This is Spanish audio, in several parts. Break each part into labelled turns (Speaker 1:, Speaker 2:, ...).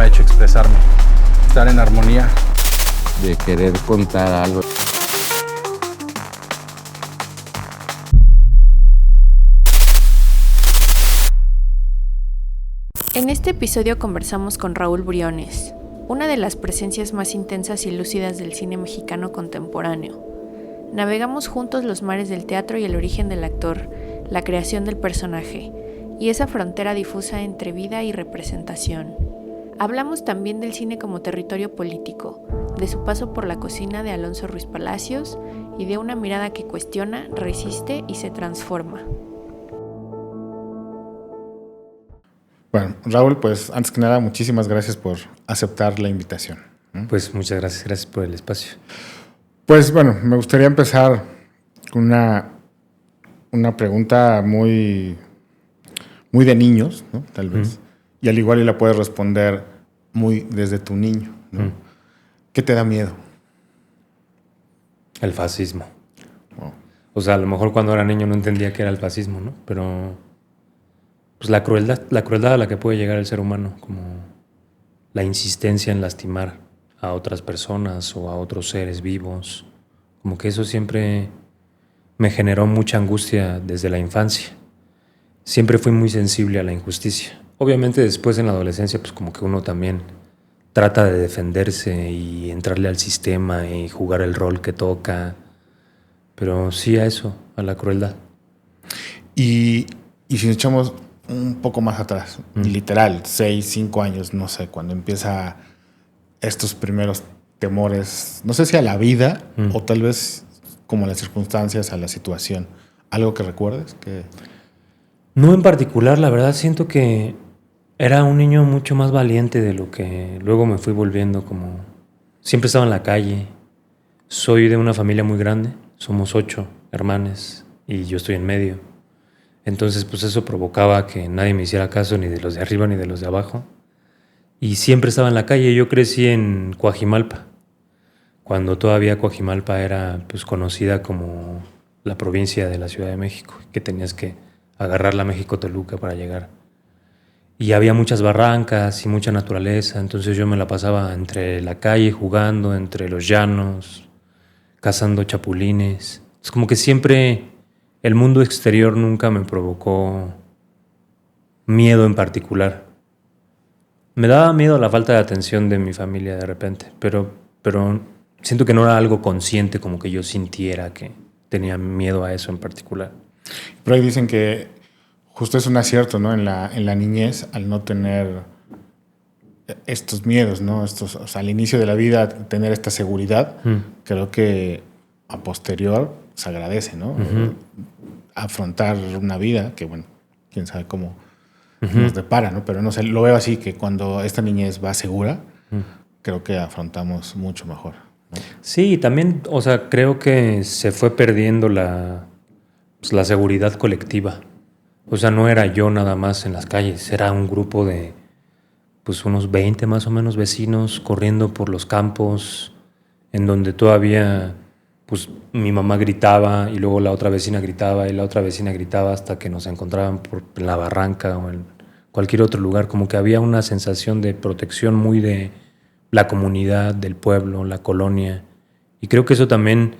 Speaker 1: ha hecho expresarme, estar en armonía.
Speaker 2: De querer contar algo.
Speaker 3: En este episodio conversamos con Raúl Briones, una de las presencias más intensas y lúcidas del cine mexicano contemporáneo. Navegamos juntos los mares del teatro y el origen del actor, la creación del personaje, y esa frontera difusa entre vida y representación. Hablamos también del cine como territorio político, de su paso por la cocina de Alonso Ruiz Palacios y de una mirada que cuestiona, resiste y se transforma.
Speaker 4: Bueno, Raúl, pues antes que nada, muchísimas gracias por aceptar la invitación.
Speaker 5: Pues muchas gracias por el espacio.
Speaker 4: Pues bueno, me gustaría empezar con una pregunta muy de niños, ¿no? Tal vez. Y al igual y la puedes responder muy desde tu niño, ¿no? ¿Qué te da miedo?
Speaker 5: El fascismo.
Speaker 4: Oh.
Speaker 5: O sea, a lo mejor cuando era niño no entendía qué era el fascismo, ¿no? Pero pues la crueldad a la que puede llegar el ser humano, como la insistencia en lastimar a otras personas o a otros seres vivos, como que eso siempre me generó mucha angustia desde la infancia. Siempre fui muy sensible a la injusticia. Obviamente después en la adolescencia pues como que uno también trata de defenderse y entrarle al sistema y jugar el rol que toca, pero sí a eso, a la crueldad.
Speaker 4: Y si nos echamos un poco más atrás, literal, 6, 5 años, no sé, cuando empieza estos primeros temores, no sé si a la vida o tal vez como a las circunstancias, a la situación, ¿algo que recuerdes?
Speaker 5: No en particular, la verdad siento que era un niño mucho más valiente de lo que luego me fui volviendo, como siempre estaba en la calle. Soy de una familia muy grande, somos 8 hermanos y yo estoy en medio. Entonces pues eso provocaba que nadie me hiciera caso ni de los de arriba ni de los de abajo. Y siempre estaba en la calle. Yo crecí en Coajimalpa, cuando todavía Coajimalpa era pues conocida como la provincia de la Ciudad de México, que tenías que agarrar la México-Toluca para llegar. Y había muchas barrancas y mucha naturaleza, entonces yo me la pasaba entre la calle jugando, entre los llanos, cazando chapulines. Es como que siempre el mundo exterior nunca me provocó miedo en particular. Me daba miedo la falta de atención de mi familia de repente, pero siento que no era algo consciente, como que yo sintiera que tenía miedo a eso en particular.
Speaker 4: Pero ahí dicen que justo es un acierto, ¿no? En la niñez, al no tener estos miedos, ¿no? O sea, al inicio de la vida, tener esta seguridad, creo que a posterior se agradece, ¿no? Afrontar una vida que, bueno, quién sabe cómo nos depara, ¿no? Pero no sé, lo veo así, que cuando esta niñez va segura, creo que afrontamos mucho mejor, ¿no?
Speaker 5: Sí, también, o sea, creo que se fue perdiendo la seguridad colectiva. O sea, no era yo nada más en las calles, era un grupo de pues unos 20 más o menos vecinos corriendo por los campos, en donde todavía pues mi mamá gritaba y luego la otra vecina gritaba y la otra vecina gritaba hasta que nos encontraban en la barranca o en cualquier otro lugar. Como que había una sensación de protección muy de la comunidad, del pueblo, la colonia. Y creo que eso también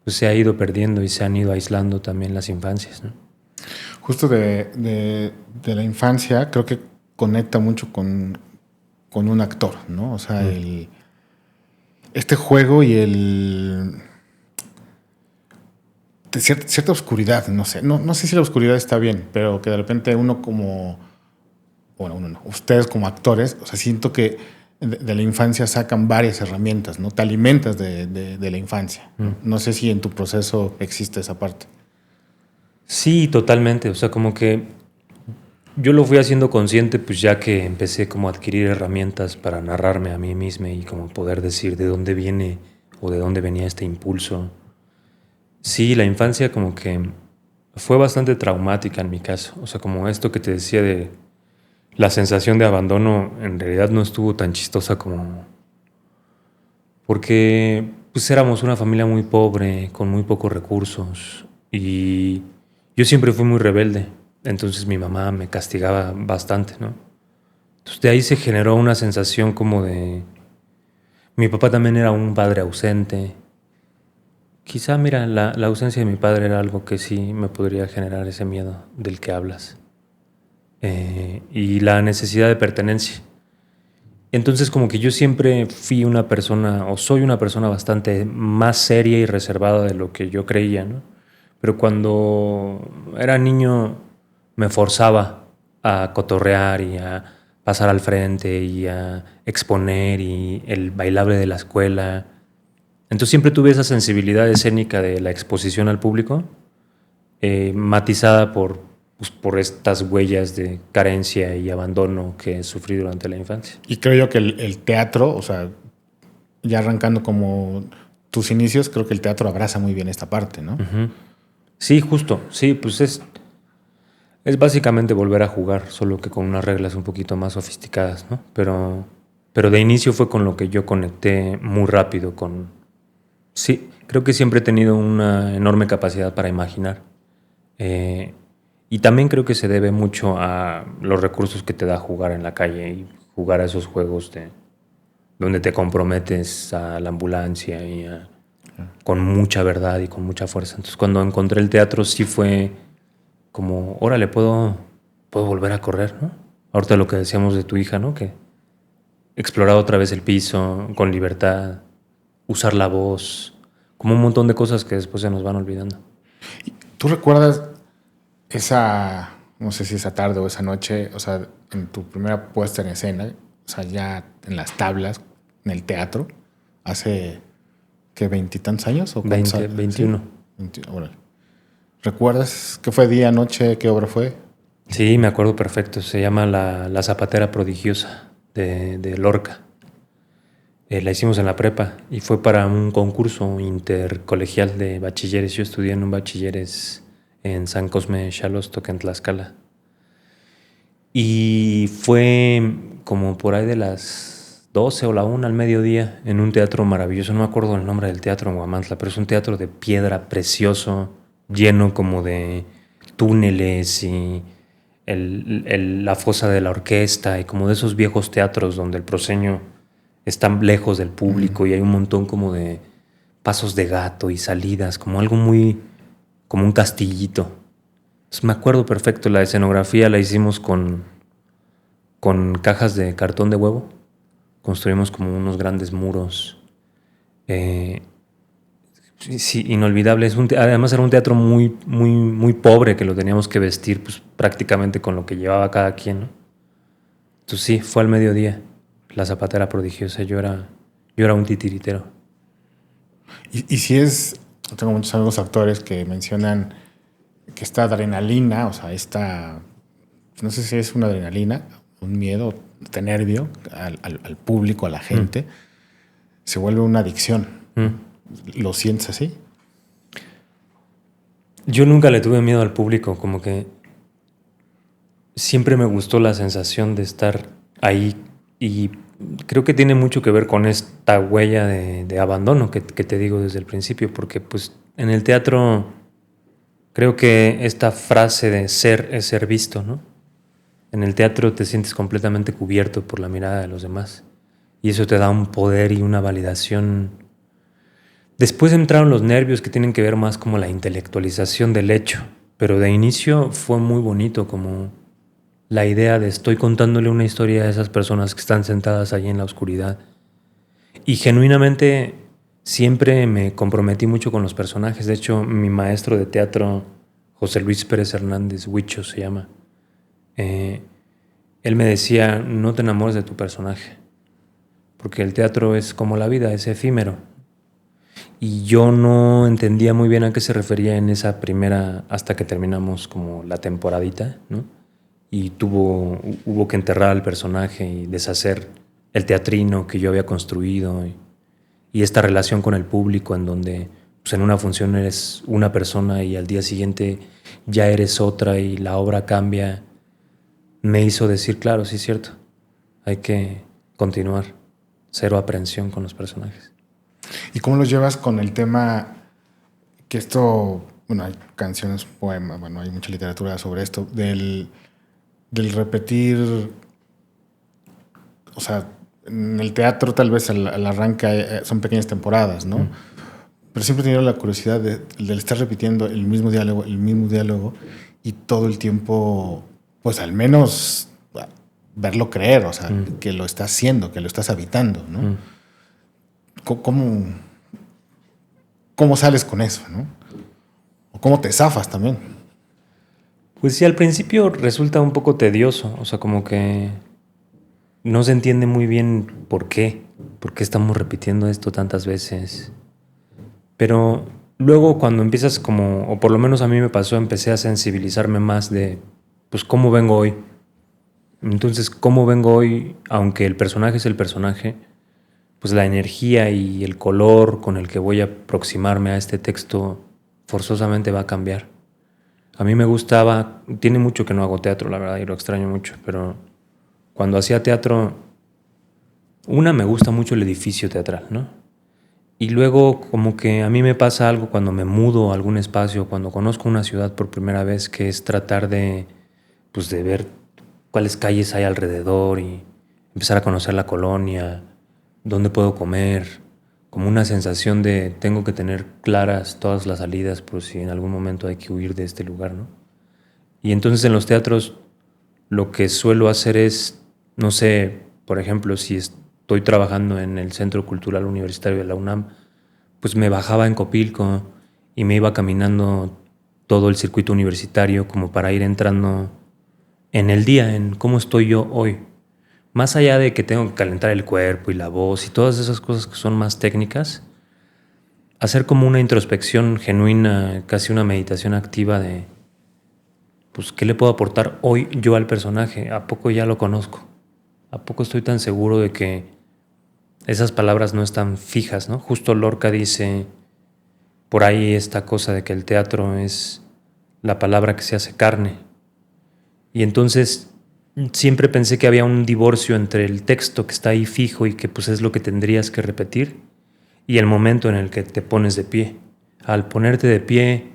Speaker 5: pues, se ha ido perdiendo y se han ido aislando también las infancias, ¿no?
Speaker 4: Justo de la infancia, creo que conecta mucho con un actor, ¿no? O sea, este juego y cierta oscuridad, no sé si la oscuridad está bien, pero que de repente uno como, bueno, uno no, ustedes como actores, o sea, siento que de la infancia sacan varias herramientas, ¿no? Te alimentas de la infancia. No sé si en tu proceso existe esa parte.
Speaker 5: Sí, totalmente. O sea, como que yo lo fui haciendo consciente, pues ya que empecé como a adquirir herramientas para narrarme a mí mismo y como poder decir de dónde viene o de dónde venía este impulso. Sí, la infancia como que fue bastante traumática en mi caso. O sea, como esto que te decía de la sensación de abandono, en realidad no estuvo tan chistosa como... Porque pues éramos una familia muy pobre, con muy pocos recursos y yo siempre fui muy rebelde. Entonces mi mamá me castigaba bastante, ¿no? Entonces de ahí se generó una sensación como de... Mi papá también era un padre ausente. Quizá, mira, la ausencia de mi padre era algo que sí me podría generar ese miedo del que hablas. Y la necesidad de pertenencia. Entonces como que yo siempre fui una persona, o soy una persona bastante más seria y reservada de lo que yo creía, ¿no? Pero cuando era niño me forzaba a cotorrear y a pasar al frente y a exponer y el bailable de la escuela. Entonces siempre tuve esa sensibilidad escénica de la exposición al público, matizada por estas huellas de carencia y abandono que sufrí durante la infancia.
Speaker 4: Y creo yo que el teatro, o sea, ya arrancando como tus inicios, creo que el teatro abraza muy bien esta parte, ¿no?
Speaker 5: Uh-huh. Sí, justo. Sí, pues es básicamente volver a jugar, solo que con unas reglas un poquito más sofisticadas, ¿no? Pero de inicio fue con lo que yo conecté muy rápido con... Sí, creo que siempre he tenido una enorme capacidad para imaginar. Y también creo que se debe mucho a los recursos que te da jugar en la calle y jugar a esos juegos donde te comprometes a la ambulancia y con mucha verdad y con mucha fuerza. Entonces cuando encontré el teatro sí fue como, órale, puedo volver a correr, ¿no? Ahorita lo que decíamos de tu hija, ¿no? Que explorar otra vez el piso con libertad, usar la voz, como un montón de cosas que después se nos van olvidando.
Speaker 4: ¿Tú recuerdas esa, no sé si esa tarde o esa noche, o sea, en tu primera puesta en escena, o sea, ya en las tablas, en el teatro, hace, ¿qué, 20 y tantos años? ¿O
Speaker 5: 21.
Speaker 4: ¿Sí? 21, órale. ¿Recuerdas qué fue día, noche, qué obra fue?
Speaker 5: Sí, me acuerdo perfecto. Se llama La Zapatera Prodigiosa de Lorca. La hicimos en la prepa y fue para un concurso intercolegial de bachilleres. Yo estudié en un bachilleres en San Cosme Xalostoc, en Tlaxcala. Y fue como por ahí de las 12 o la 1 al mediodía en un teatro maravilloso. No me acuerdo el nombre del teatro en Huamantla, pero es un teatro de piedra precioso, lleno como de túneles y la fosa de la orquesta y como de esos viejos teatros donde el proscenio está lejos del público y hay un montón como de pasos de gato y salidas, como algo muy, como un castillito. Entonces, me acuerdo perfecto, la escenografía la hicimos con cajas de cartón de huevo. Construimos como unos grandes muros. Sí, inolvidable. Además era un teatro muy, muy, muy pobre que lo teníamos que vestir pues, prácticamente con lo que llevaba cada quien, ¿no? Entonces sí, fue al mediodía. La Zapatera Prodigiosa. Yo era un titiritero.
Speaker 4: Y si es, tengo muchos amigos actores que mencionan que esta adrenalina, o sea, no sé si es una adrenalina, un miedo, este nervio al público, a la gente, se vuelve una adicción. ¿Lo sientes así?
Speaker 5: Yo nunca le tuve miedo al público, como que siempre me gustó la sensación de estar ahí y creo que tiene mucho que ver con esta huella de abandono que te digo desde el principio, porque pues en el teatro creo que esta frase de ser es ser visto, ¿no? En el teatro te sientes completamente cubierto por la mirada de los demás y eso te da un poder y una validación. Después entraron los nervios que tienen que ver más como la intelectualización del hecho, pero de inicio fue muy bonito como la idea de estoy contándole una historia a esas personas que están sentadas allí en la oscuridad. Y genuinamente siempre me comprometí mucho con los personajes. De hecho, mi maestro de teatro, José Luis Pérez Hernández, Huicho se llama, él me decía, no te enamores de tu personaje, porque el teatro es como la vida, es efímero. Y yo no entendía muy bien a qué se refería en esa primera, hasta que terminamos como la temporadita, ¿no? Y hubo que enterrar al personaje y deshacer el teatrino que yo había construido y esta relación con el público en donde pues en una función eres una persona y al día siguiente ya eres otra y la obra cambia, me hizo decir, claro, sí es cierto, hay que continuar, cero aprensión con los personajes.
Speaker 4: ¿Y cómo los llevas con el tema que esto, bueno, hay canciones, poemas, bueno, hay mucha literatura sobre esto, del repetir o sea, en el teatro tal vez al arranque son pequeñas temporadas, ¿no? Pero siempre he tenido la curiosidad de estar repitiendo el mismo diálogo y todo el tiempo, pues al menos verlo creer, o sea, que lo estás haciendo, que lo estás habitando, ¿no? ¿Cómo sales con eso, no? ¿O cómo te zafas también?
Speaker 5: Pues sí, al principio resulta un poco tedioso, o sea, como que no se entiende muy bien por qué estamos repitiendo esto tantas veces. Pero luego cuando empiezas o por lo menos a mí me pasó, empecé a sensibilizarme más de, pues, cómo vengo hoy. Entonces, cómo vengo hoy, aunque el personaje es el personaje, pues la energía y el color con el que voy a aproximarme a este texto forzosamente va a cambiar. A mí me gustaba, tiene mucho que no hago teatro, la verdad, y lo extraño mucho, pero cuando hacía teatro, me gusta mucho el edificio teatral, ¿no? Y luego como que a mí me pasa algo cuando me mudo a algún espacio, cuando conozco una ciudad por primera vez, que es tratar de ver cuáles calles hay alrededor y empezar a conocer la colonia, dónde puedo comer, como una sensación de tengo que tener claras todas las salidas por si en algún momento hay que huir de este lugar, ¿no? Y entonces en los teatros lo que suelo hacer es, no sé, por ejemplo, si estoy trabajando en el Centro Cultural Universitario de la UNAM, pues me bajaba en Copilco y me iba caminando todo el circuito universitario como para ir entrando en el día, en cómo estoy yo hoy. Más allá de que tengo que calentar el cuerpo y la voz y todas esas cosas que son más técnicas, hacer como una introspección genuina, casi una meditación activa de, pues, ¿qué le puedo aportar hoy yo al personaje? ¿A poco ya lo conozco? ¿A poco estoy tan seguro de que esas palabras no están fijas, ¿no? Justo Lorca dice por ahí esta cosa de que el teatro es la palabra que se hace carne. Y entonces siempre pensé que había un divorcio entre el texto que está ahí fijo y que pues es lo que tendrías que repetir y el momento en el que te pones de pie. Al ponerte de pie,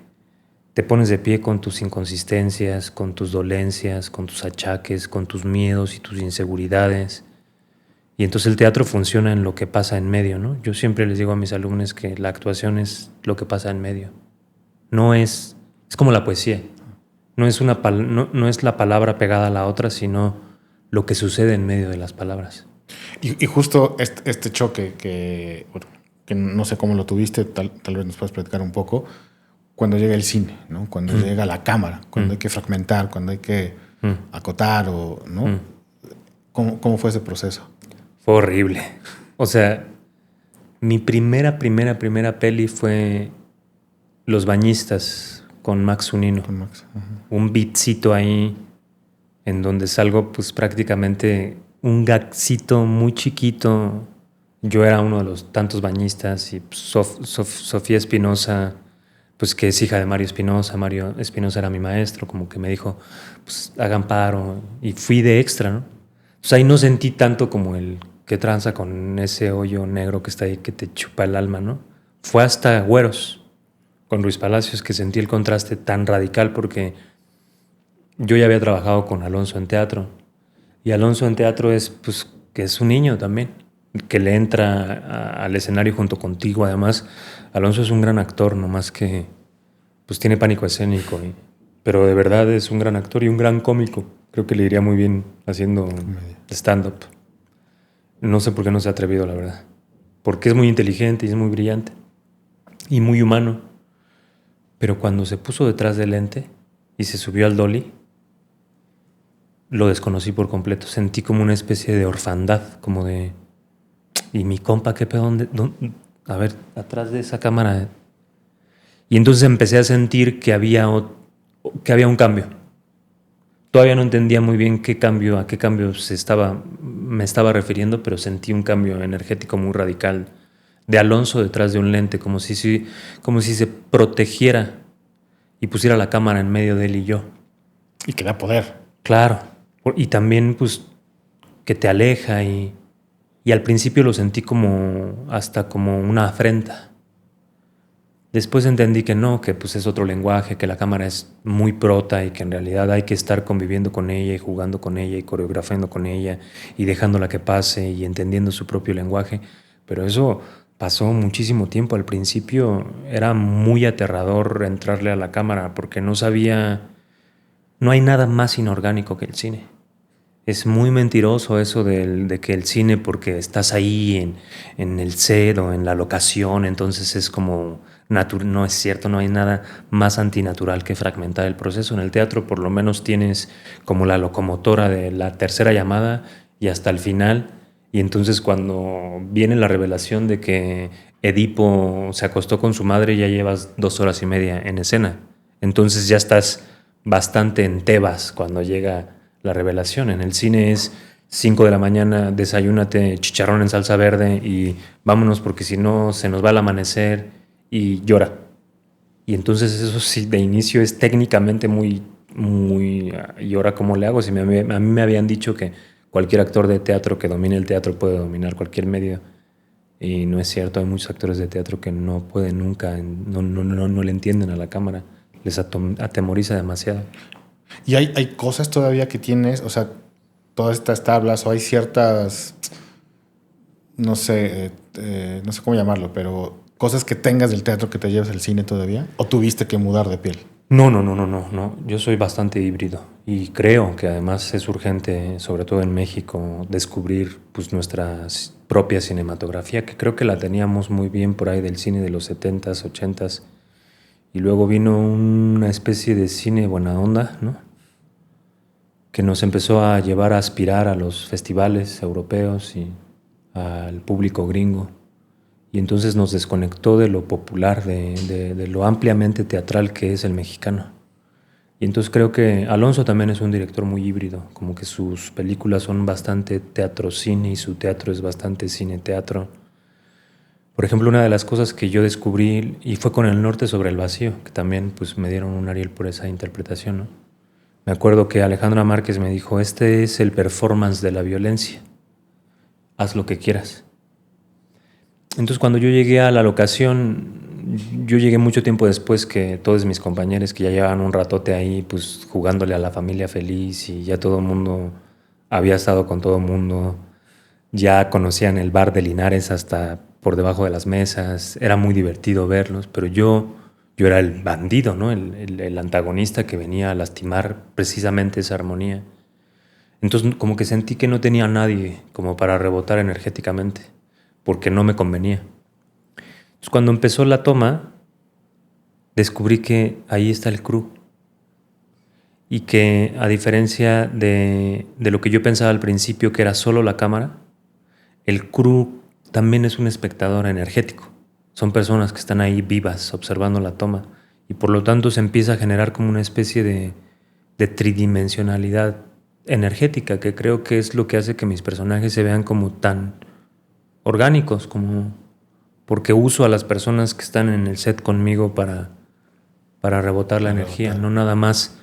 Speaker 5: te pones de pie con tus inconsistencias, con tus dolencias, con tus achaques, con tus miedos y tus inseguridades. Y entonces el teatro funciona en lo que pasa en medio, ¿no? Yo siempre les digo a mis alumnos que la actuación es lo que pasa en medio. No es como la poesía. No es la palabra pegada a la otra, sino lo que sucede en medio de las palabras.
Speaker 4: Y justo este choque que no sé cómo lo tuviste, tal vez nos puedas platicar un poco, cuando llega el cine, ¿no? Cuando llega la cámara, cuando hay que fragmentar, cuando hay que acotar, ¿no? ¿Cómo fue ese proceso?
Speaker 5: Fue horrible. O sea, mi primera peli fue Los Bañistas con Max Zunino.
Speaker 4: Con Max. Uh-huh.
Speaker 5: Un beatcito ahí en donde salgo pues prácticamente un gagcito muy chiquito. Yo era uno de los tantos bañistas y pues, Sofía Espinosa, pues que es hija de Mario Espinosa. Mario Espinosa era mi maestro, como que me dijo, pues hagan paro. Y fui de extra, ¿no? Entonces ahí no sentí tanto como el que tranza con ese hoyo negro que está ahí que te chupa el alma, ¿no? Fue hasta Güeros, con Ruiz Palacios, que sentí el contraste tan radical porque yo ya había trabajado con Alonso en teatro y Alonso en teatro es pues que es un niño también, que le entra al escenario junto contigo. Además, Alonso es un gran actor, nomás que pues tiene pánico escénico, pero de verdad es un gran actor y un gran cómico. Creo que le iría muy bien haciendo stand-up. No sé por qué no se ha atrevido, la verdad. Porque es muy inteligente y es muy brillante y muy humano. Pero cuando se puso detrás del lente y se subió al dolly, lo desconocí por completo. Sentí como una especie de orfandad, como de... ¿Y mi compa qué pedo? ¿Dónde? A ver, atrás de esa cámara. Y entonces empecé a sentir que había un cambio. Todavía no entendía muy bien a qué cambio me estaba refiriendo, pero sentí un cambio energético muy radical de Alonso detrás de un lente, como si se protegiera y pusiera la cámara en medio de él y yo.
Speaker 4: Y que da poder.
Speaker 5: Claro. Y también, pues, que te aleja y al principio lo sentí hasta como una afrenta. Después entendí que no, que pues es otro lenguaje, que la cámara es muy prota y que en realidad hay que estar conviviendo con ella y jugando con ella y coreografiando con ella y dejándola que pase y entendiendo su propio lenguaje. Pero eso pasó muchísimo tiempo. Al principio era muy aterrador entrarle a la cámara porque no sabía, no hay nada más inorgánico que el cine. Es muy mentiroso eso de que el cine, porque estás ahí en el set o en la locación, entonces es como no es cierto, no hay nada más antinatural que fragmentar el proceso. En el teatro por lo menos tienes como la locomotora de la tercera llamada y hasta el final, y entonces cuando viene la revelación de que Edipo se acostó con su madre, ya llevas 2 horas y media en escena. Entonces ya estás bastante en Tebas cuando llega la revelación. En el cine es 5 de la mañana, desayúnate chicharrón en salsa verde y vámonos porque si no se nos va el amanecer, y llora. Y entonces eso sí, de inicio es técnicamente muy... ¿Y ahora cómo le hago? Si a mí me habían dicho que cualquier actor de teatro que domine el teatro puede dominar cualquier medio. Y no es cierto, hay muchos actores de teatro que no pueden nunca, no le entienden a la cámara. Les atemoriza demasiado.
Speaker 4: Y hay cosas todavía que tienes, o sea, todas estas tablas, o hay ciertas, no sé cómo llamarlo, pero cosas que tengas del teatro que te llevas al cine todavía, o tuviste que mudar de piel.
Speaker 5: No. Yo soy bastante híbrido y creo que además es urgente, sobre todo en México, descubrir pues nuestra propia cinematografía, que creo que la teníamos muy bien por ahí del cine de los 70s, 80s. Y luego vino una especie de cine buena onda, ¿no? Que nos empezó a llevar a aspirar a los festivales europeos y al público gringo. Y entonces nos desconectó de lo popular, de lo ampliamente teatral que es el mexicano. Y entonces creo que Alonso también es un director muy híbrido, como que sus películas son bastante teatro-cine y su teatro es bastante cine-teatro. Por ejemplo, una de las cosas que yo descubrí, y fue con El Norte sobre el Vacío, que también pues, me dieron un Ariel por esa interpretación, ¿no? Me acuerdo que Alejandra Márquez me dijo, este es el performance de la violencia, haz lo que quieras. Entonces cuando yo llegué a la locación, yo llegué mucho tiempo después que todos mis compañeros que ya llevaban un ratote ahí, pues jugándole a la familia feliz y ya todo el mundo había estado con todo el mundo, ya conocían el bar de Linares hasta por debajo de las mesas, era muy divertido verlos, pero yo era el bandido, ¿no? El antagonista que venía a lastimar precisamente esa armonía. Entonces como que sentí que no tenía a nadie como para rebotar energéticamente, porque no me convenía. Entonces, cuando empezó la toma, descubrí que ahí está el crew. Y que, a diferencia de lo que yo pensaba al principio, que era solo la cámara, el crew también es un espectador energético. Son personas que están ahí vivas, observando la toma. Y por lo tanto se empieza a generar como una especie de tridimensionalidad energética, que creo que es lo que hace que mis personajes se vean como tan orgánicos, como porque uso a las personas que están en el set conmigo para rebotar la energía, no nada más.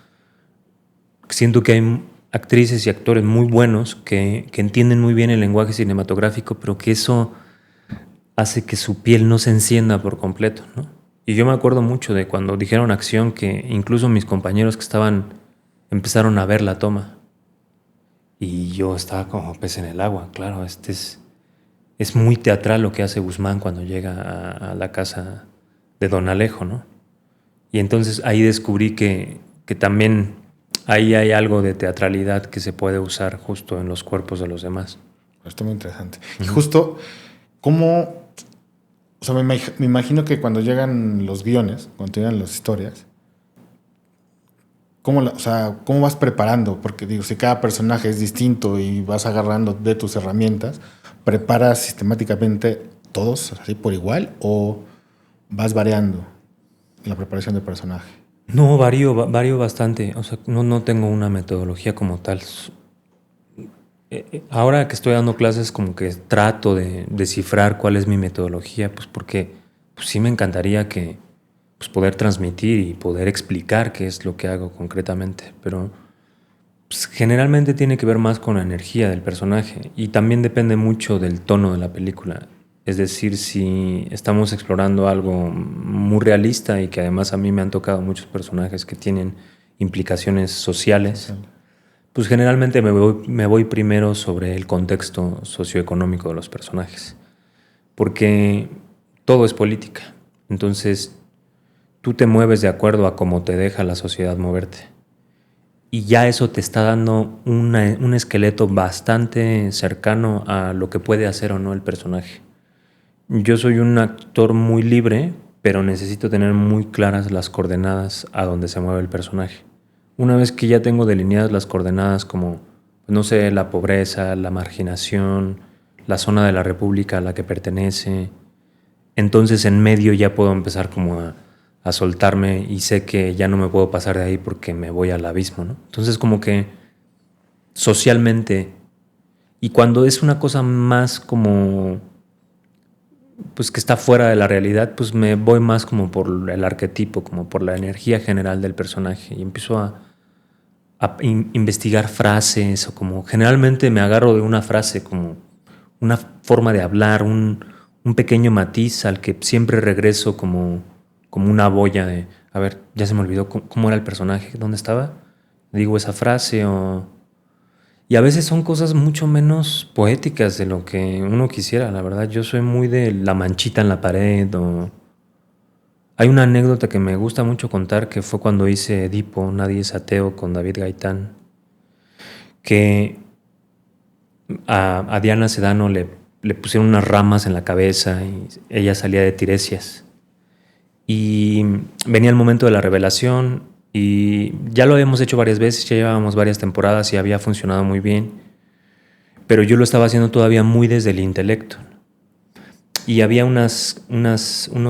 Speaker 5: Siento que hay actrices y actores muy buenos que entienden muy bien el lenguaje cinematográfico, pero que eso hace que su piel no se encienda por completo, ¿no? Y yo me acuerdo mucho de cuando dijeron acción, que incluso mis compañeros que empezaron a ver la toma y yo estaba como pez en el agua. Claro, es muy teatral lo que hace Guzmán cuando llega a la casa de Don Alejo, ¿no? Y entonces ahí descubrí que también ahí hay algo de teatralidad que se puede usar justo en los cuerpos de los demás.
Speaker 4: Está muy interesante. Y justo, ¿cómo...? O sea, me imagino que cuando llegan los guiones, cuando llegan las historias, ¿cómo vas preparando? Porque digo, si cada personaje es distinto y vas agarrando de tus herramientas, ¿preparas sistemáticamente todos así por igual o vas variando la preparación del personaje?
Speaker 5: No, varío bastante. O sea, no tengo una metodología como tal. Ahora que estoy dando clases, como que trato de descifrar cuál es mi metodología, pues porque pues sí me encantaría que pues poder transmitir y poder explicar qué es lo que hago concretamente, pero pues, generalmente tiene que ver más con la energía del personaje y también depende mucho del tono de la película. Es decir, si estamos explorando algo muy realista y que además a mí me han tocado muchos personajes que tienen implicaciones sociales, pues generalmente me voy primero sobre el contexto socioeconómico de los personajes, porque todo es política. Entonces, tú te mueves de acuerdo a cómo te deja la sociedad moverte. Y ya eso te está dando un esqueleto bastante cercano a lo que puede hacer o no el personaje. Yo soy un actor muy libre, pero necesito tener muy claras las coordenadas a donde se mueve el personaje. Una vez que ya tengo delineadas las coordenadas como, no sé, la pobreza, la marginación, la zona de la república a la que pertenece, entonces en medio ya puedo empezar como a soltarme y sé que ya no me puedo pasar de ahí porque me voy al abismo, ¿no? Entonces como que socialmente, y cuando es una cosa más como, pues que está fuera de la realidad, pues me voy más como por el arquetipo, como por la energía general del personaje y empiezo a investigar frases o como generalmente me agarro de una frase como una forma de hablar, un pequeño matiz al que siempre regreso como una boya de, a ver, ya se me olvidó cómo era el personaje, dónde estaba, digo esa frase y a veces son cosas mucho menos poéticas de lo que uno quisiera, la verdad. Yo soy muy de la manchita en la pared Hay una anécdota que me gusta mucho contar que fue cuando hice Edipo, Nadie es ateo con David Gaitán, que a Diana Sedano le pusieron unas ramas en la cabeza y ella salía de Tiresias. Y venía el momento de la revelación y ya lo habíamos hecho varias veces, ya llevábamos varias temporadas y había funcionado muy bien, pero yo lo estaba haciendo todavía muy desde el intelecto. Y había unos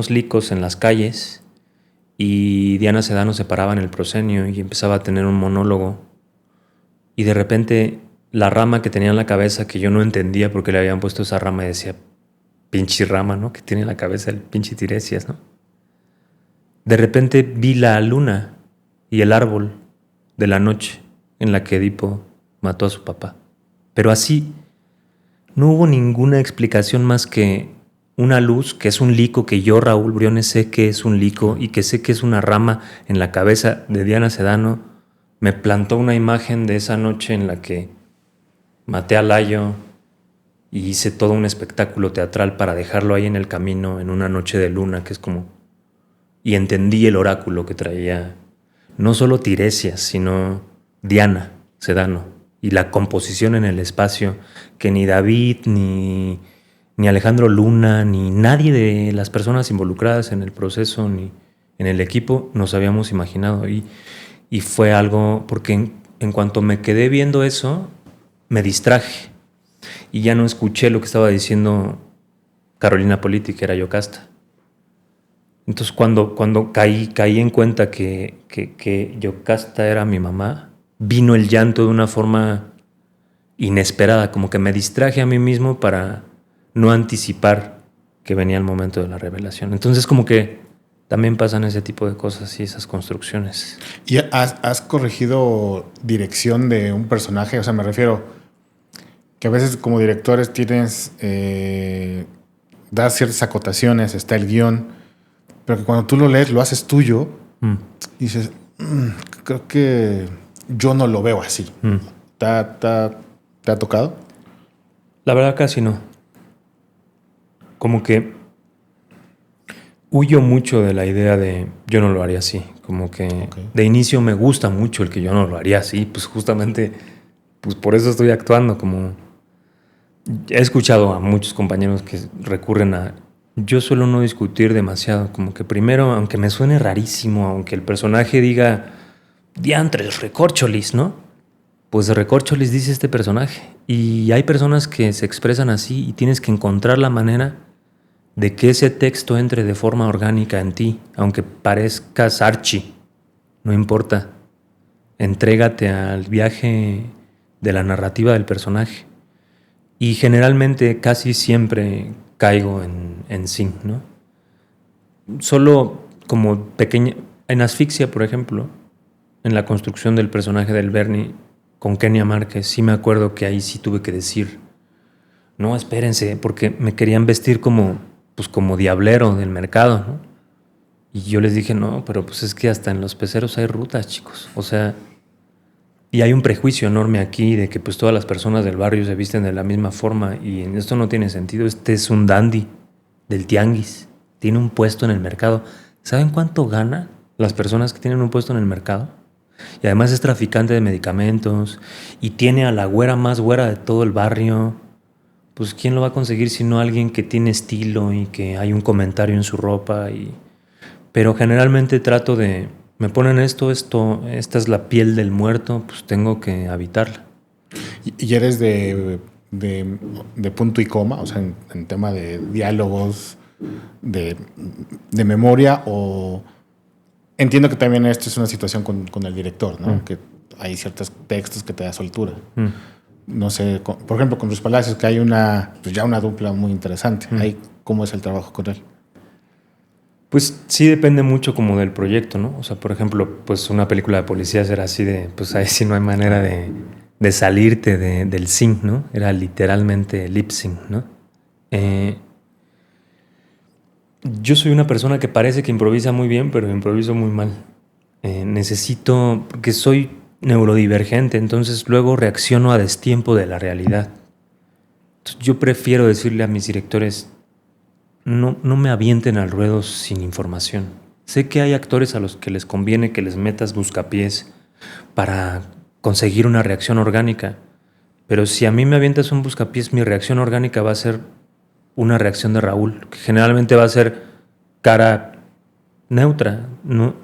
Speaker 5: licos en las calles y Diana Sedano se paraba en el proscenio y empezaba a tener un monólogo y de repente la rama que tenía en la cabeza, que yo no entendía por qué le habían puesto esa rama, y decía, pinche rama, ¿no? Que tiene en la cabeza el pinche Tiresias, ¿no? De repente vi la luna y el árbol de la noche en la que Edipo mató a su papá. Pero así, no hubo ninguna explicación más que una luz, que es un lico, que yo, Raúl Briones, sé que es un lico y que sé que es una rama en la cabeza de Diana Sedano. Me plantó una imagen de esa noche en la que maté a Layo y hice todo un espectáculo teatral para dejarlo ahí en el camino en una noche de luna, que es como... Y entendí el oráculo que traía no solo Tiresias, sino Diana Sedano. Y la composición en el espacio que ni David, ni Alejandro Luna, ni nadie de las personas involucradas en el proceso, ni en el equipo, nos habíamos imaginado. Y fue algo, porque en cuanto me quedé viendo eso, me distraje. Y ya no escuché lo que estaba diciendo Carolina Politi, que era Yocasta. Entonces cuando caí en cuenta que Yocasta era mi mamá, vino el llanto de una forma inesperada, como que me distraje a mí mismo para no anticipar que venía el momento de la revelación. Entonces como que también pasan ese tipo de cosas y esas construcciones.
Speaker 4: ¿Y has corregido dirección de un personaje? O sea, me refiero que a veces como directores tienes, das ciertas acotaciones, está el guión, pero que cuando tú lo lees, lo haces tuyo, y dices, creo que yo no lo veo así. ¿Te ha tocado?
Speaker 5: La verdad casi no. Como que huyo mucho de la idea de yo no lo haría así. Como que de inicio me gusta mucho el que yo no lo haría así. Pues justamente pues por eso estoy actuando. Como he escuchado a muchos compañeros que recurren a... Yo suelo no discutir demasiado. Como que primero, aunque me suene rarísimo, aunque el personaje diga diantres, recorcholis, ¿no? Pues recorcholis dice este personaje. Y hay personas que se expresan así y tienes que encontrar la manera de que ese texto entre de forma orgánica en ti, aunque parezcas archi, no importa. Entrégate al viaje de la narrativa del personaje. Y generalmente, casi siempre caigo en sync, ¿no? Solo como pequeña... En Asfixia, por ejemplo, en la construcción del personaje del Bernie con Kenia Márquez, sí me acuerdo que ahí sí tuve que decir no, espérense, porque me querían vestir como, pues como diablero del mercado, ¿no? Y yo les dije, no, pero pues es que hasta en los peceros hay rutas, chicos. O sea, y hay un prejuicio enorme aquí de que pues todas las personas del barrio se visten de la misma forma y esto no tiene sentido. Este es un dandy del tianguis, tiene un puesto en el mercado. ¿Saben cuánto gana las personas que tienen un puesto en el mercado? Y además es traficante de medicamentos y tiene a la güera más güera de todo el barrio. Pues ¿quién lo va a conseguir sino alguien que tiene estilo y que hay un comentario en su ropa? Pero generalmente trato de... Me ponen esta es la piel del muerto, pues tengo que habitarla.
Speaker 4: ¿Y eres de punto y coma? O sea, en tema de diálogos, de memoria, o... Entiendo que también esto es una situación con el director, ¿no? Que hay ciertos textos que te da soltura. No sé, por ejemplo, con Luis Palacios, que hay ya una dupla muy interesante. Ahí, ¿cómo es el trabajo con él?
Speaker 5: Pues sí depende mucho como del proyecto, ¿no? O sea, por ejemplo, pues una película de policías era así de... Pues ahí sí no hay manera de salirte del sync, ¿no? Era literalmente lip sync, ¿no? Yo soy una persona que parece que improvisa muy bien, pero improviso muy mal. Necesito... Porque soy neurodivergente, entonces luego reacciono a destiempo de la realidad. Entonces, yo prefiero decirle a mis directores... No me avienten al ruedo sin información. Sé que hay actores a los que les conviene que les metas buscapiés para conseguir una reacción orgánica. Pero si a mí me avientas un buscapiés, mi reacción orgánica va a ser una reacción de Raúl, que generalmente va a ser cara neutra, ¿no?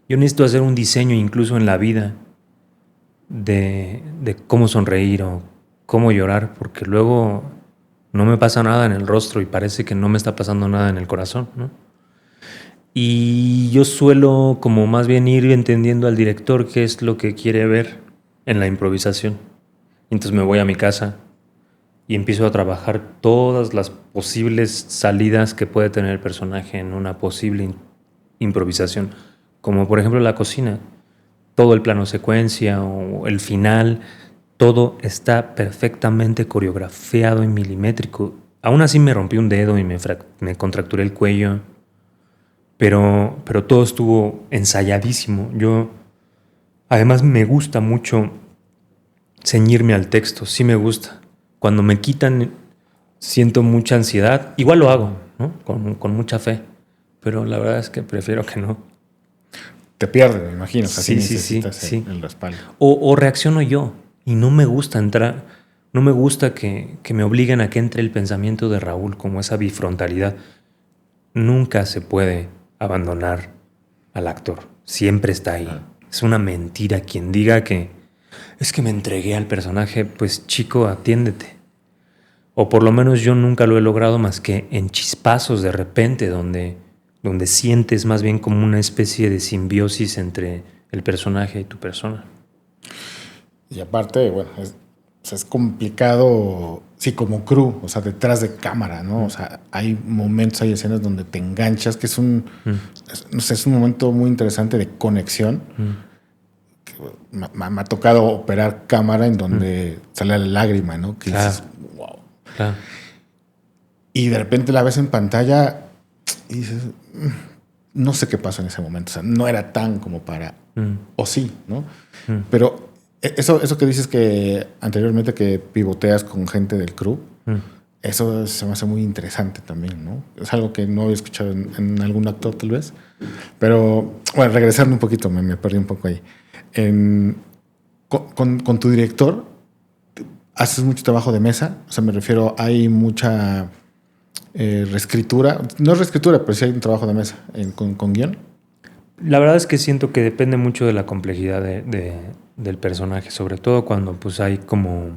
Speaker 5: Yo necesito hacer un diseño incluso en la vida de cómo sonreír o cómo llorar, porque luego... No me pasa nada en el rostro y parece que no me está pasando nada en el corazón, ¿no? Y yo suelo como más bien ir entendiendo al director qué es lo que quiere ver en la improvisación. Entonces me voy a mi casa y empiezo a trabajar todas las posibles salidas que puede tener el personaje en una posible improvisación. Como por ejemplo la cocina. Todo el plano secuencia o el final... Todo está perfectamente coreografiado y milimétrico. Aún así me rompí un dedo y me contracturé el cuello. Pero todo estuvo ensayadísimo. Además me gusta mucho ceñirme al texto. Sí me gusta. Cuando me quitan siento mucha ansiedad. Igual lo hago, ¿no? Con mucha fe. Pero la verdad es que prefiero que no.
Speaker 4: Te pierdes, me imagino.
Speaker 5: Sí,
Speaker 4: necesitas el respaldo.
Speaker 5: O reacciono yo. Y no me gusta entrar, no me gusta que me obliguen a que entre el pensamiento de Raúl, como esa bifrontalidad. Nunca se puede abandonar al actor, siempre está ahí. Es una mentira quien diga que es que me entregué al personaje, pues chico, atiéndete. O por lo menos yo nunca lo he logrado más que en chispazos de repente, donde sientes más bien como una especie de simbiosis entre el personaje y tu persona.
Speaker 4: Y aparte, bueno, es complicado, sí, como crew, o sea, detrás de cámara, ¿no? O sea, hay momentos, hay escenas donde te enganchas, que es un momento muy interesante de conexión. Me ha tocado operar cámara en donde sale la lágrima, ¿no? Que dices, wow.
Speaker 5: Claro.
Speaker 4: Y de repente la ves en pantalla y dices, no sé qué pasó en ese momento. O sea, no era tan como para... O sí, ¿no? Pero... Eso que dices que anteriormente que pivoteas con gente del crew, eso se me hace muy interesante también, ¿no? Es algo que no había escuchado en algún actor tal vez. Pero, bueno, regresando un poquito, me perdí un poco ahí. Con tu director, ¿haces mucho trabajo de mesa? O sea, me refiero, hay mucha reescritura. No reescritura, pero sí hay un trabajo de mesa con guión.
Speaker 5: La verdad es que siento que depende mucho de la complejidad del personaje, sobre todo cuando pues hay como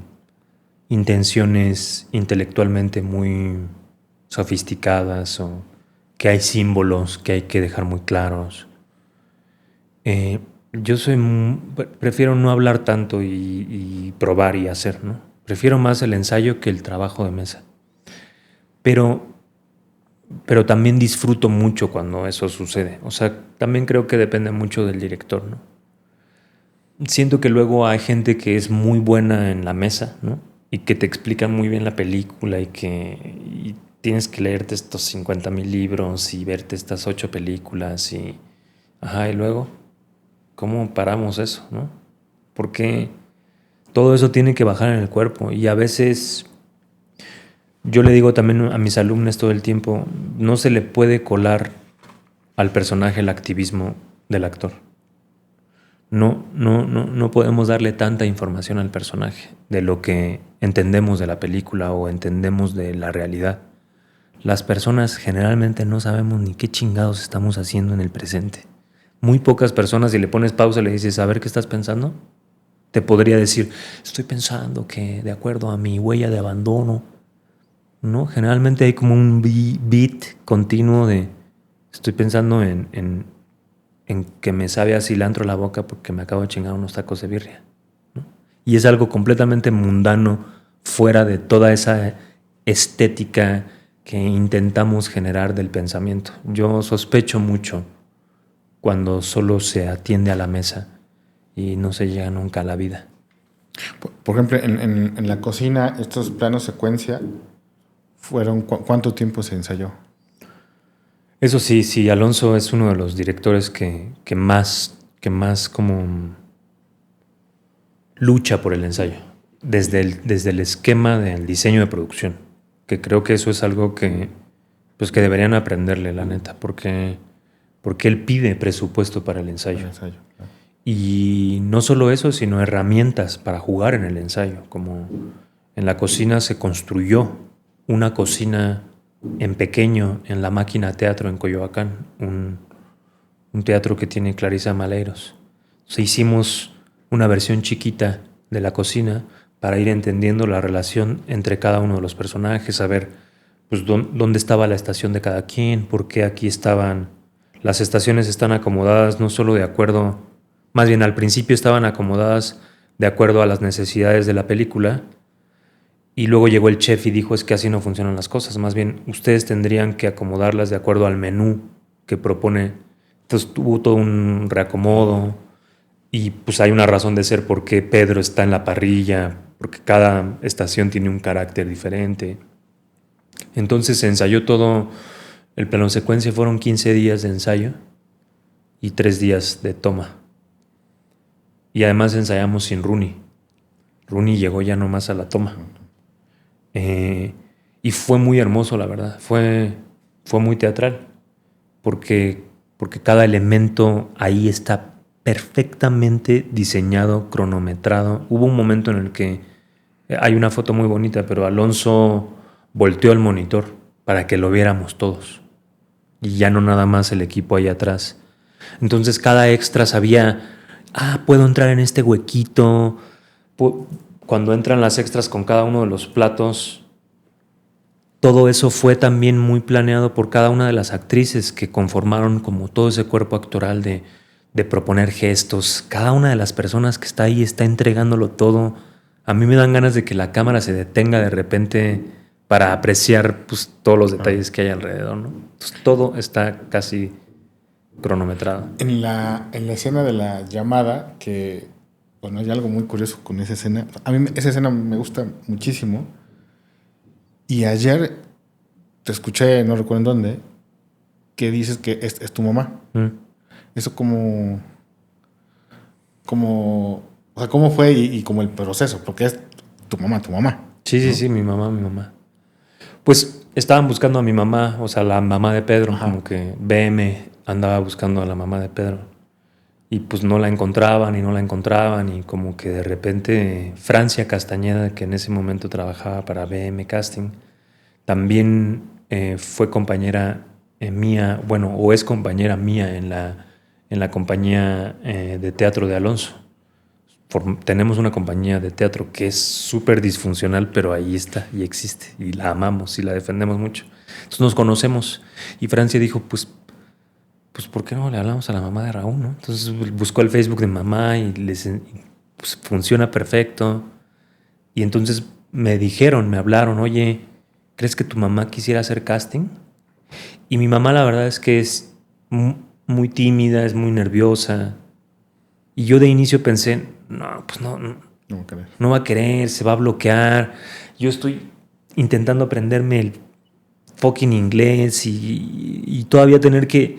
Speaker 5: intenciones intelectualmente muy sofisticadas o que hay símbolos que hay que dejar muy claros. Yo prefiero no hablar tanto y probar y hacer, ¿no? Prefiero más el ensayo que el trabajo de mesa. Pero también disfruto mucho cuando eso sucede. O sea, también creo que depende mucho del director, ¿no? Siento que luego hay gente que es muy buena en la mesa, ¿no? y que te explican muy bien la película y tienes que leerte estos 50,000 libros y verte estas 8 películas y luego, ¿cómo paramos eso, no? Porque todo eso tiene que bajar en el cuerpo y a veces yo le digo también a mis alumnos todo el tiempo, no se le puede colar al personaje el activismo del actor. No podemos darle tanta información al personaje de lo que entendemos de la película o entendemos de la realidad. Las personas generalmente no sabemos ni qué chingados estamos haciendo en el presente. Muy pocas personas, si le pones pausa y le dices, a ver, ¿qué estás pensando? Te podría decir, estoy pensando que de acuerdo a mi huella de abandono, ¿no? Generalmente hay como un beat continuo de, estoy pensando en que me sabe a cilantro la boca porque me acabo de chingar unos tacos de birria, ¿no? Y es algo completamente mundano, fuera de toda esa estética que intentamos generar del pensamiento. Yo sospecho mucho cuando solo se atiende a la mesa y no se llega nunca a la vida.
Speaker 4: Por ejemplo, en la cocina, estos planos secuencia, fueron ¿cuánto tiempo se ensayó?
Speaker 5: Eso sí, Alonso es uno de los directores que más como lucha por el ensayo, desde el esquema del diseño de producción, que creo que eso es algo que deberían aprenderle, la neta, porque él pide presupuesto para el ensayo.
Speaker 4: Claro.
Speaker 5: Y no solo eso, sino herramientas para jugar en el ensayo, como en la cocina se construyó una cocina en pequeño en la Máquina Teatro en Coyoacán, un teatro que tiene Clarisa Maleiros. Hicimos una versión chiquita de la cocina para ir entendiendo la relación entre cada uno de los personajes, saber pues, dónde estaba la estación de cada quien, por qué aquí estaban. Las estaciones están acomodadas no solo de acuerdo, más bien al principio estaban acomodadas de acuerdo a las necesidades de la película, y luego llegó el chef y dijo, es que así no funcionan las cosas, más bien ustedes tendrían que acomodarlas de acuerdo al menú que propone. Entonces tuvo todo un reacomodo y pues hay una razón de ser por qué Pedro está en la parrilla, porque cada estación tiene un carácter diferente. Entonces se ensayó todo, el plano secuencia fueron 15 días de ensayo y 3 días de toma. Y además ensayamos sin Rooney. Rooney llegó ya nomás a la toma. Y fue muy hermoso, la verdad. Fue muy teatral. Porque cada elemento ahí está perfectamente diseñado, cronometrado. Hubo un momento en el que hay una foto muy bonita, pero Alonso volteó el monitor para que lo viéramos todos. Y ya no nada más el equipo ahí atrás. Entonces cada extra sabía, puedo entrar en este huequito. Cuando entran las extras con cada uno de los platos, todo eso fue también muy planeado por cada una de las actrices que conformaron como todo ese cuerpo actoral de proponer gestos. Cada una de las personas que está ahí está entregándolo todo. A mí me dan ganas de que la cámara se detenga de repente para apreciar pues, todos los detalles que hay alrededor, ¿no? Entonces, todo está casi cronometrado.
Speaker 4: En la escena de la llamada, que bueno, hay algo muy curioso con esa escena. A mí esa escena me gusta muchísimo. Y ayer te escuché, no recuerdo en dónde, que dices que es tu mamá. Eso como o sea, ¿cómo fue y como el proceso? Porque es tu mamá.
Speaker 5: Sí, mi mamá. Pues estaban buscando a mi mamá, o sea, la mamá de Pedro. Ajá. Como que BM andaba buscando a la mamá de Pedro. Y pues no la encontraban y como que de repente Francia Castañeda, que en ese momento trabajaba para BM Casting, también fue compañera mía, bueno, o es compañera mía en la compañía de teatro de Alonso. Tenemos una compañía de teatro que es súper disfuncional, pero ahí está y existe y la amamos y la defendemos mucho. Entonces nos conocemos y Francia dijo, pues ¿por qué no le hablamos a la mamá de Raúl, no? Entonces buscó el Facebook de mamá y pues, funciona perfecto. Y entonces me hablaron, oye, ¿crees que tu mamá quisiera hacer casting? Y mi mamá la verdad es que es muy tímida, es muy nerviosa. Y yo de inicio pensé, no,
Speaker 4: No va a querer.
Speaker 5: No va a querer, se va a bloquear. Yo estoy intentando aprenderme el fucking inglés y todavía tener que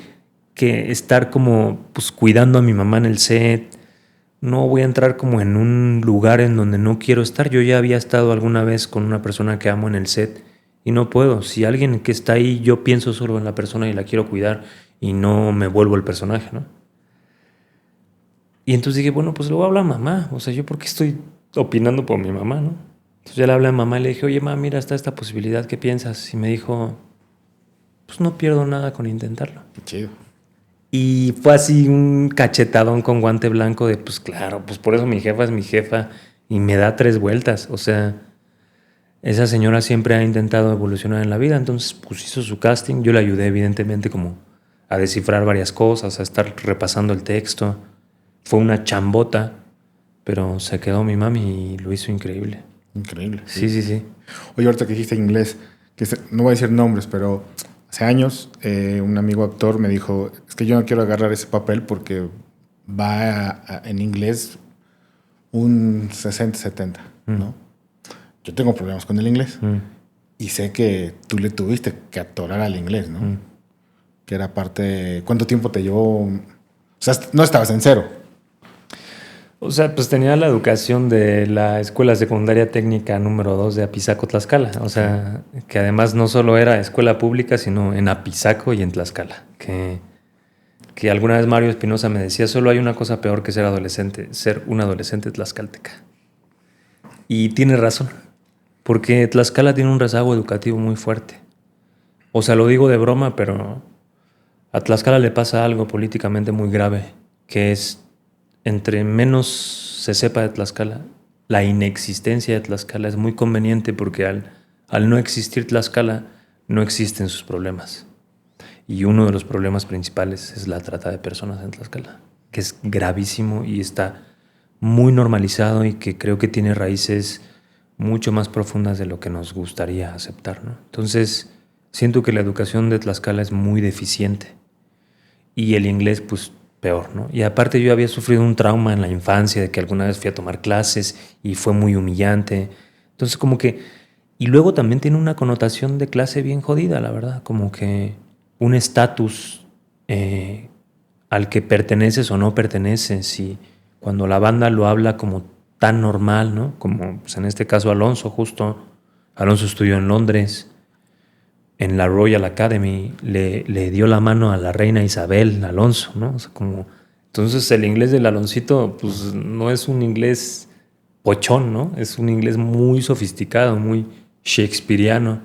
Speaker 5: estar como pues cuidando a mi mamá en el set. No voy a entrar como en un lugar en donde no quiero estar. Yo ya había estado alguna vez con una persona que amo en el set y no puedo. Si alguien que está ahí, yo pienso solo en la persona y la quiero cuidar y no me vuelvo el personaje, ¿no? Y entonces dije, bueno, pues le voy a hablar a mamá. O sea, ¿yo por qué estoy opinando por mi mamá, no? Entonces ya le hablé a mamá y le dije, oye, mamá, mira, está esta posibilidad, ¿qué piensas? Y me dijo, pues no pierdo nada con intentarlo.
Speaker 4: Qué chido.
Speaker 5: Y fue así un cachetadón con guante blanco de, pues claro, pues por eso mi jefa es mi jefa y me da 3 vueltas. O sea, esa señora siempre ha intentado evolucionar en la vida, entonces pues hizo su casting. Yo le ayudé evidentemente como a descifrar varias cosas, a estar repasando el texto. Fue una chambota, pero se quedó mi mami y lo hizo increíble.
Speaker 4: Increíble.
Speaker 5: Sí.
Speaker 4: Oye, ahorita que dijiste inglés, no voy a decir nombres, pero hace años un amigo actor me dijo, es que yo no quiero agarrar ese papel porque va en inglés un 60-70, ¿no? Yo tengo problemas con el inglés y sé que tú le tuviste que atorar al inglés, ¿no? Que era parte... ¿Cuánto tiempo te llevó? O sea, no estabas en cero.
Speaker 5: O sea, pues tenía la educación de la Escuela Secundaria Técnica número 2 de Apizaco, Tlaxcala. O sea, que además no solo era escuela pública, sino en Apizaco y en Tlaxcala. Que alguna vez Mario Espinosa me decía, solo hay una cosa peor que ser adolescente, ser un adolescente tlaxcalteca. Y tiene razón, porque Tlaxcala tiene un rezago educativo muy fuerte. O sea, lo digo de broma, pero a Tlaxcala le pasa algo políticamente muy grave, que es, entre menos se sepa de Tlaxcala, la inexistencia de Tlaxcala es muy conveniente porque al no existir Tlaxcala, no existen sus problemas. Y uno de los problemas principales es la trata de personas en Tlaxcala, que es gravísimo y está muy normalizado y que creo que tiene raíces mucho más profundas de lo que nos gustaría aceptar, ¿no? Entonces, siento que la educación de Tlaxcala es muy deficiente y el inglés, pues, peor, ¿no? Y aparte yo había sufrido un trauma en la infancia de que alguna vez fui a tomar clases y fue muy humillante. Entonces, como que... Y luego también tiene una connotación de clase bien jodida, la verdad, como que un estatus al que perteneces o no perteneces, y cuando la banda lo habla como tan normal, ¿no? Como pues en este caso Alonso estudió en Londres, en la Royal Academy, le dio la mano a la reina Isabel, Alonso, ¿no? O sea, como, entonces el inglés del Aloncito pues no es un inglés pochón, ¿no? Es un inglés muy sofisticado, muy shakespeariano.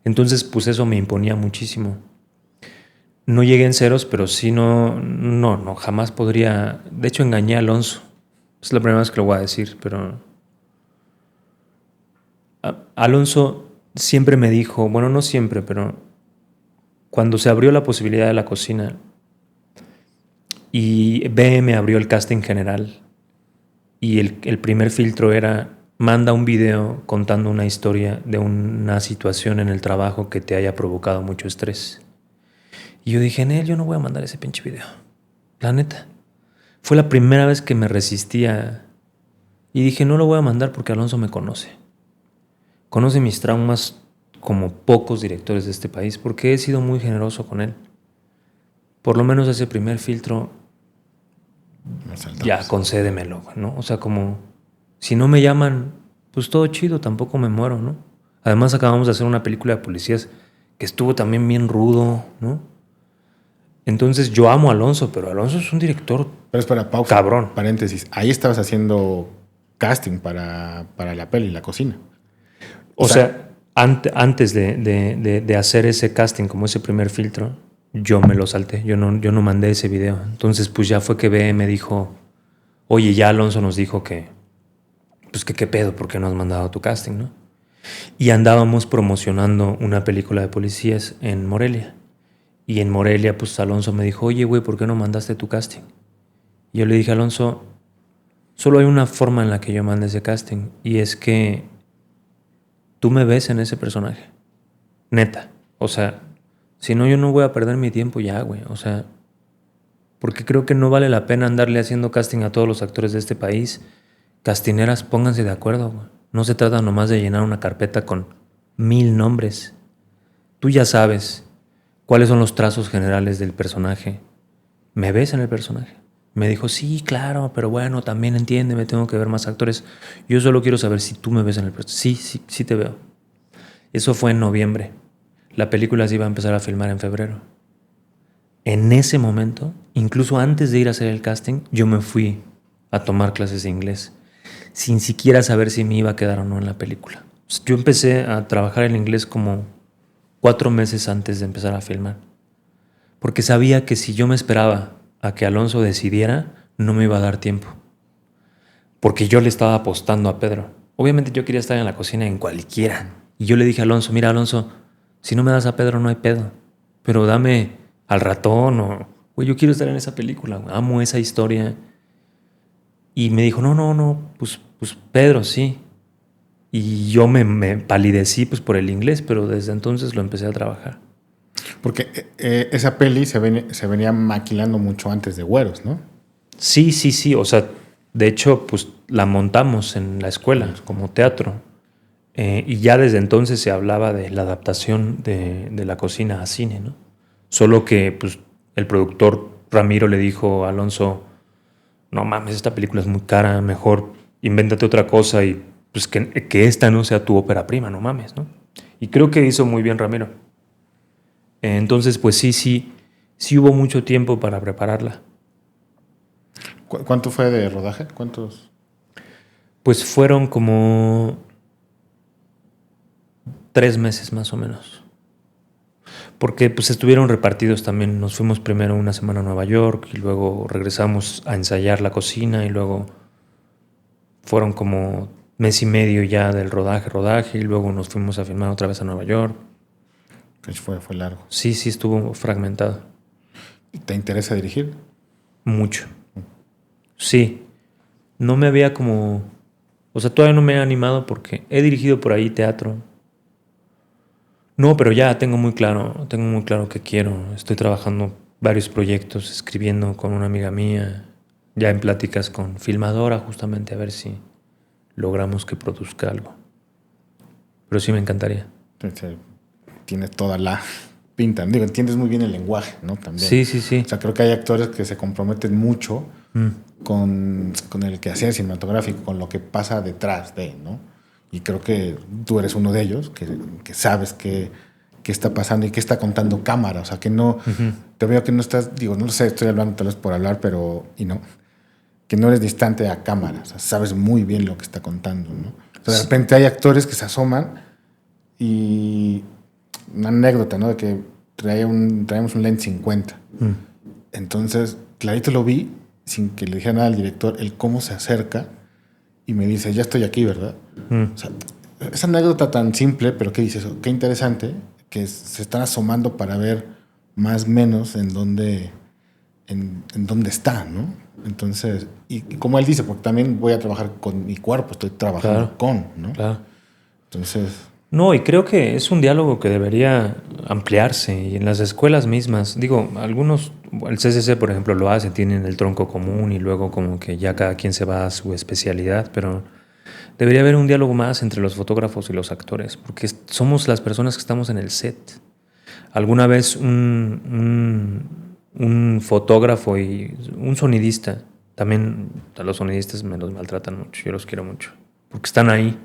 Speaker 5: Entonces pues eso me imponía muchísimo. No llegué en ceros, pero sí no, jamás podría... De hecho, engañé a Alonso. Es la primera vez que lo voy a decir, pero... Alonso siempre me dijo, bueno, no siempre, pero cuando se abrió la posibilidad de la cocina y BM abrió el casting general y el primer filtro era, manda un video contando una historia de una situación en el trabajo que te haya provocado mucho estrés. Y yo dije, yo no voy a mandar ese pinche video. La neta. Fue la primera vez que me resistía. Y dije, no lo voy a mandar porque Alonso me conoce. Conoce mis traumas como pocos directores de este país porque he sido muy generoso con él. Por lo menos ese primer filtro, ya concédemelo, ¿no? O sea, como, si no me llaman, pues todo chido, tampoco me muero, ¿no? Además acabamos de hacer una película de policías que estuvo también bien rudo, ¿no? Entonces yo amo a Alonso, pero Alonso es un director.
Speaker 4: Pero espera, pausa.
Speaker 5: Cabrón.
Speaker 4: Paréntesis. Ahí estabas haciendo casting para la peli, La Cocina.
Speaker 5: O sea, antes de hacer ese casting, como ese primer filtro, yo me lo salté. Yo no mandé ese video. Entonces, pues ya fue que me dijo, oye, ya Alonso nos dijo que, pues que qué pedo, ¿por qué no has mandado tu casting, no? Y andábamos promocionando una película de policías en Morelia. Y en Morelia, pues Alonso me dijo, oye, güey, ¿por qué no mandaste tu casting? Y yo le dije, Alonso, solo hay una forma en la que yo mande ese casting. Y es que tú me ves en ese personaje. Neta. O sea, si no, yo no voy a perder mi tiempo ya, güey. O sea, porque creo que no vale la pena andarle haciendo casting a todos los actores de este país Castineras, pónganse de acuerdo, güey. No se trata nomás de llenar una carpeta con 1000 nombres. Tú ya sabes cuáles son los trazos generales del personaje. ¿Me ves en el personaje? Me dijo, sí, claro, pero bueno, también entiéndeme, tengo que ver más actores. Yo solo quiero saber si tú me ves en el personaje. Sí te veo. Eso fue en noviembre. La película se iba a empezar a filmar en febrero. En ese momento, incluso antes de ir a hacer el casting, yo me fui a tomar clases de inglés, sin siquiera saber si me iba a quedar o no en la película. Yo empecé a trabajar el inglés como 4 meses antes de empezar a filmar, porque sabía que si yo me esperaba a que Alonso decidiera, no me iba a dar tiempo, porque yo le estaba apostando a Pedro. Obviamente yo quería estar en la cocina en cualquiera, y yo le dije a Alonso, mira Alonso, si no me das a Pedro no hay pedo, pero dame al ratón o... Güey, yo quiero estar en esa película, güey, amo esa historia. Y me dijo, no, pues Pedro, sí. Y yo me palidecí pues por el inglés, pero desde entonces lo empecé a trabajar.
Speaker 4: Porque esa peli se venía maquilando mucho antes de Güeros, ¿no?
Speaker 5: Sí. O sea, de hecho, pues la montamos en la escuela como teatro. Y ya desde entonces se hablaba de la adaptación de la cocina a cine, ¿no? Solo que pues, el productor Ramiro le dijo a Alonso, no mames, esta película es muy cara, mejor invéntate otra cosa y pues que esta no sea tu ópera prima, no mames, ¿no? Y creo que hizo muy bien Ramiro. Entonces, pues sí hubo mucho tiempo para prepararla.
Speaker 4: ¿Cuánto fue de rodaje? ¿Cuántos?
Speaker 5: Pues fueron como 3 meses más o menos. Porque pues estuvieron repartidos también. Nos fuimos primero una semana a Nueva York y luego regresamos a ensayar la cocina y luego fueron como 1 mes y medio ya del rodaje y luego nos fuimos a filmar otra vez a Nueva York.
Speaker 4: Pues fue largo.
Speaker 5: Sí, estuvo fragmentado.
Speaker 4: ¿Te interesa dirigir?
Speaker 5: Mucho. Sí. No me había como... O sea, todavía no me he animado porque he dirigido por ahí teatro. No, pero ya tengo muy claro qué quiero. Estoy trabajando varios proyectos, escribiendo con una amiga mía, ya en pláticas con filmadora justamente a ver si logramos que produzca algo. Pero sí me encantaría.
Speaker 4: Tienes toda la pinta. Digo, entiendes muy bien el lenguaje, ¿no? También.
Speaker 5: Sí.
Speaker 4: O sea, creo que hay actores que se comprometen mucho con el quehacer cinematográfico, con lo que pasa detrás de, ¿no? Y creo que tú eres uno de ellos, que sabes qué está pasando y qué está contando cámara. O sea, que no... Te veo que no estás... Digo, no lo sé, estoy hablando tal vez por hablar, pero... Y no. Que no eres distante a cámara. O sea, sabes muy bien lo que está contando, ¿no? O sea, de repente hay actores que se asoman y... Una anécdota, ¿no? De que traíamos un lente 50. Entonces, clarito lo vi, sin que le dijera nada al director, el cómo se acerca y me dice, ya estoy aquí, ¿verdad? O sea, esa anécdota tan simple, pero ¿qué dices? Qué interesante, que se están asomando para ver más o menos en dónde está, ¿no? Entonces, y como él dice, porque también voy a trabajar con mi cuerpo, estoy trabajando con, ¿no?
Speaker 5: Claro.
Speaker 4: Entonces...
Speaker 5: No, y creo que es un diálogo que debería ampliarse y en las escuelas mismas. Digo, algunos, el CCC por ejemplo lo hace, tienen el tronco común y luego como que ya cada quien se va a su especialidad, pero debería haber un diálogo más entre los fotógrafos y los actores, porque somos las personas que estamos en el set. Alguna vez un fotógrafo y un sonidista, también a los sonidistas me los maltratan mucho, yo los quiero mucho, porque están ahí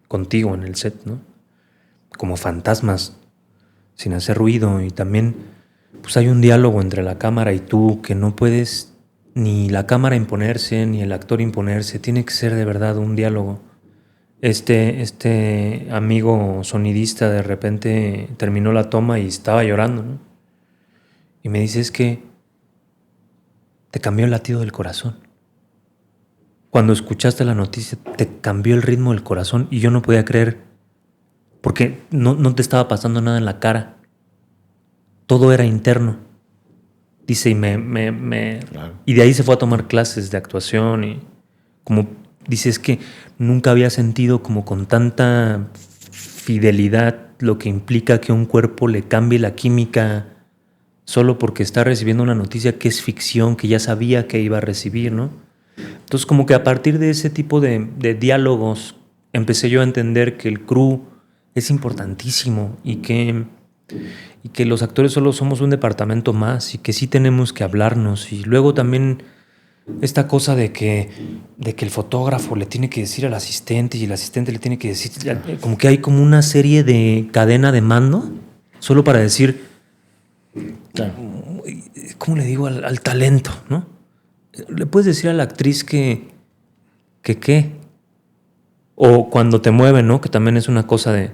Speaker 5: contigo en el set, ¿no? Como fantasmas, sin hacer ruido, y también pues hay un diálogo entre la cámara y tú que no puedes ni la cámara imponerse ni el actor imponerse, tiene que ser de verdad un diálogo. Este amigo sonidista de repente terminó la toma y estaba llorando, ¿no? Y me dice, es que te cambió el latido del corazón. Cuando escuchaste la noticia, te cambió el ritmo del corazón y yo no podía creer, porque no te estaba pasando nada en la cara. Todo era interno. Dice, y claro. Y de ahí se fue a tomar clases de actuación y como dice, es que nunca había sentido como con tanta fidelidad lo que implica que un cuerpo le cambie la química solo porque está recibiendo una noticia que es ficción, que ya sabía que iba a recibir, ¿no? Entonces como que a partir de ese tipo de diálogos empecé yo a entender que el crew es importantísimo y que los actores solo somos un departamento más y que sí tenemos que hablarnos. Y luego también esta cosa de que el fotógrafo le tiene que decir al asistente y el asistente le tiene que decir, como que hay como una serie de cadena de mando solo para decir,
Speaker 4: Claro.
Speaker 5: ¿cómo le digo? Al talento, ¿no? Le puedes decir a la actriz que qué. O cuando te mueven, ¿no? Que también es una cosa de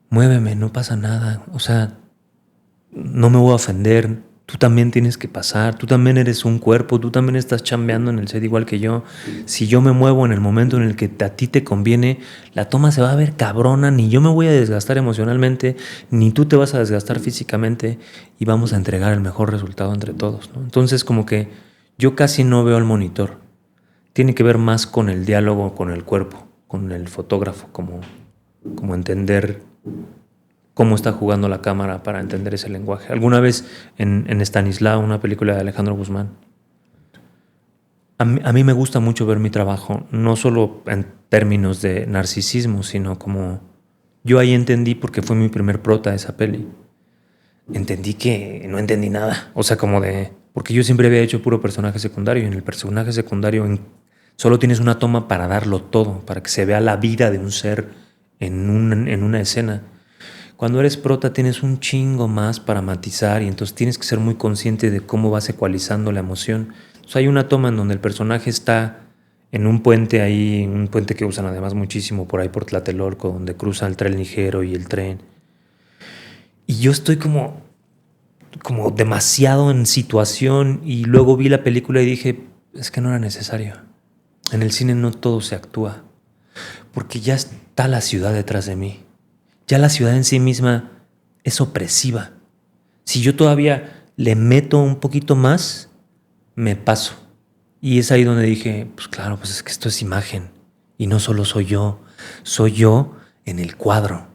Speaker 5: muéveme, no pasa nada. O sea, no me voy a ofender. Tú también tienes que pasar. Tú también eres un cuerpo. Tú también estás chambeando en el set igual que yo. Si yo me muevo en el momento en el que a ti te conviene, la toma se va a ver cabrona. Ni yo me voy a desgastar emocionalmente, ni tú te vas a desgastar físicamente y vamos a entregar el mejor resultado entre todos, ¿no? Entonces, como que yo casi no veo el monitor. Tiene que ver más con el diálogo, con el cuerpo, con el fotógrafo, como entender cómo está jugando la cámara para entender ese lenguaje. Alguna vez en Stanislao, una película de Alejandro Guzmán, a mí me gusta mucho ver mi trabajo, no solo en términos de narcisismo, sino como yo ahí entendí, porque fue mi primer prota de esa peli, entendí que no entendí nada. O sea, como de... Porque yo siempre había hecho puro personaje secundario y en el personaje secundario solo tienes una toma para darlo todo, para que se vea la vida de un ser en una escena. Cuando eres prota tienes un chingo más para matizar y entonces tienes que ser muy consciente de cómo vas ecualizando la emoción. Entonces hay una toma en donde el personaje está en un puente ahí, un puente que usan además muchísimo por ahí por Tlatelolco, donde cruza el tren ligero y el tren. Y yo estoy como demasiado en situación y luego vi la película y dije, es que no era necesario. En el cine no todo se actúa, porque ya está la ciudad detrás de mí. Ya la ciudad en sí misma es opresiva. Si yo todavía le meto un poquito más, me paso. Y es ahí donde dije, pues claro, pues es que esto es imagen. Y no solo soy yo en el cuadro.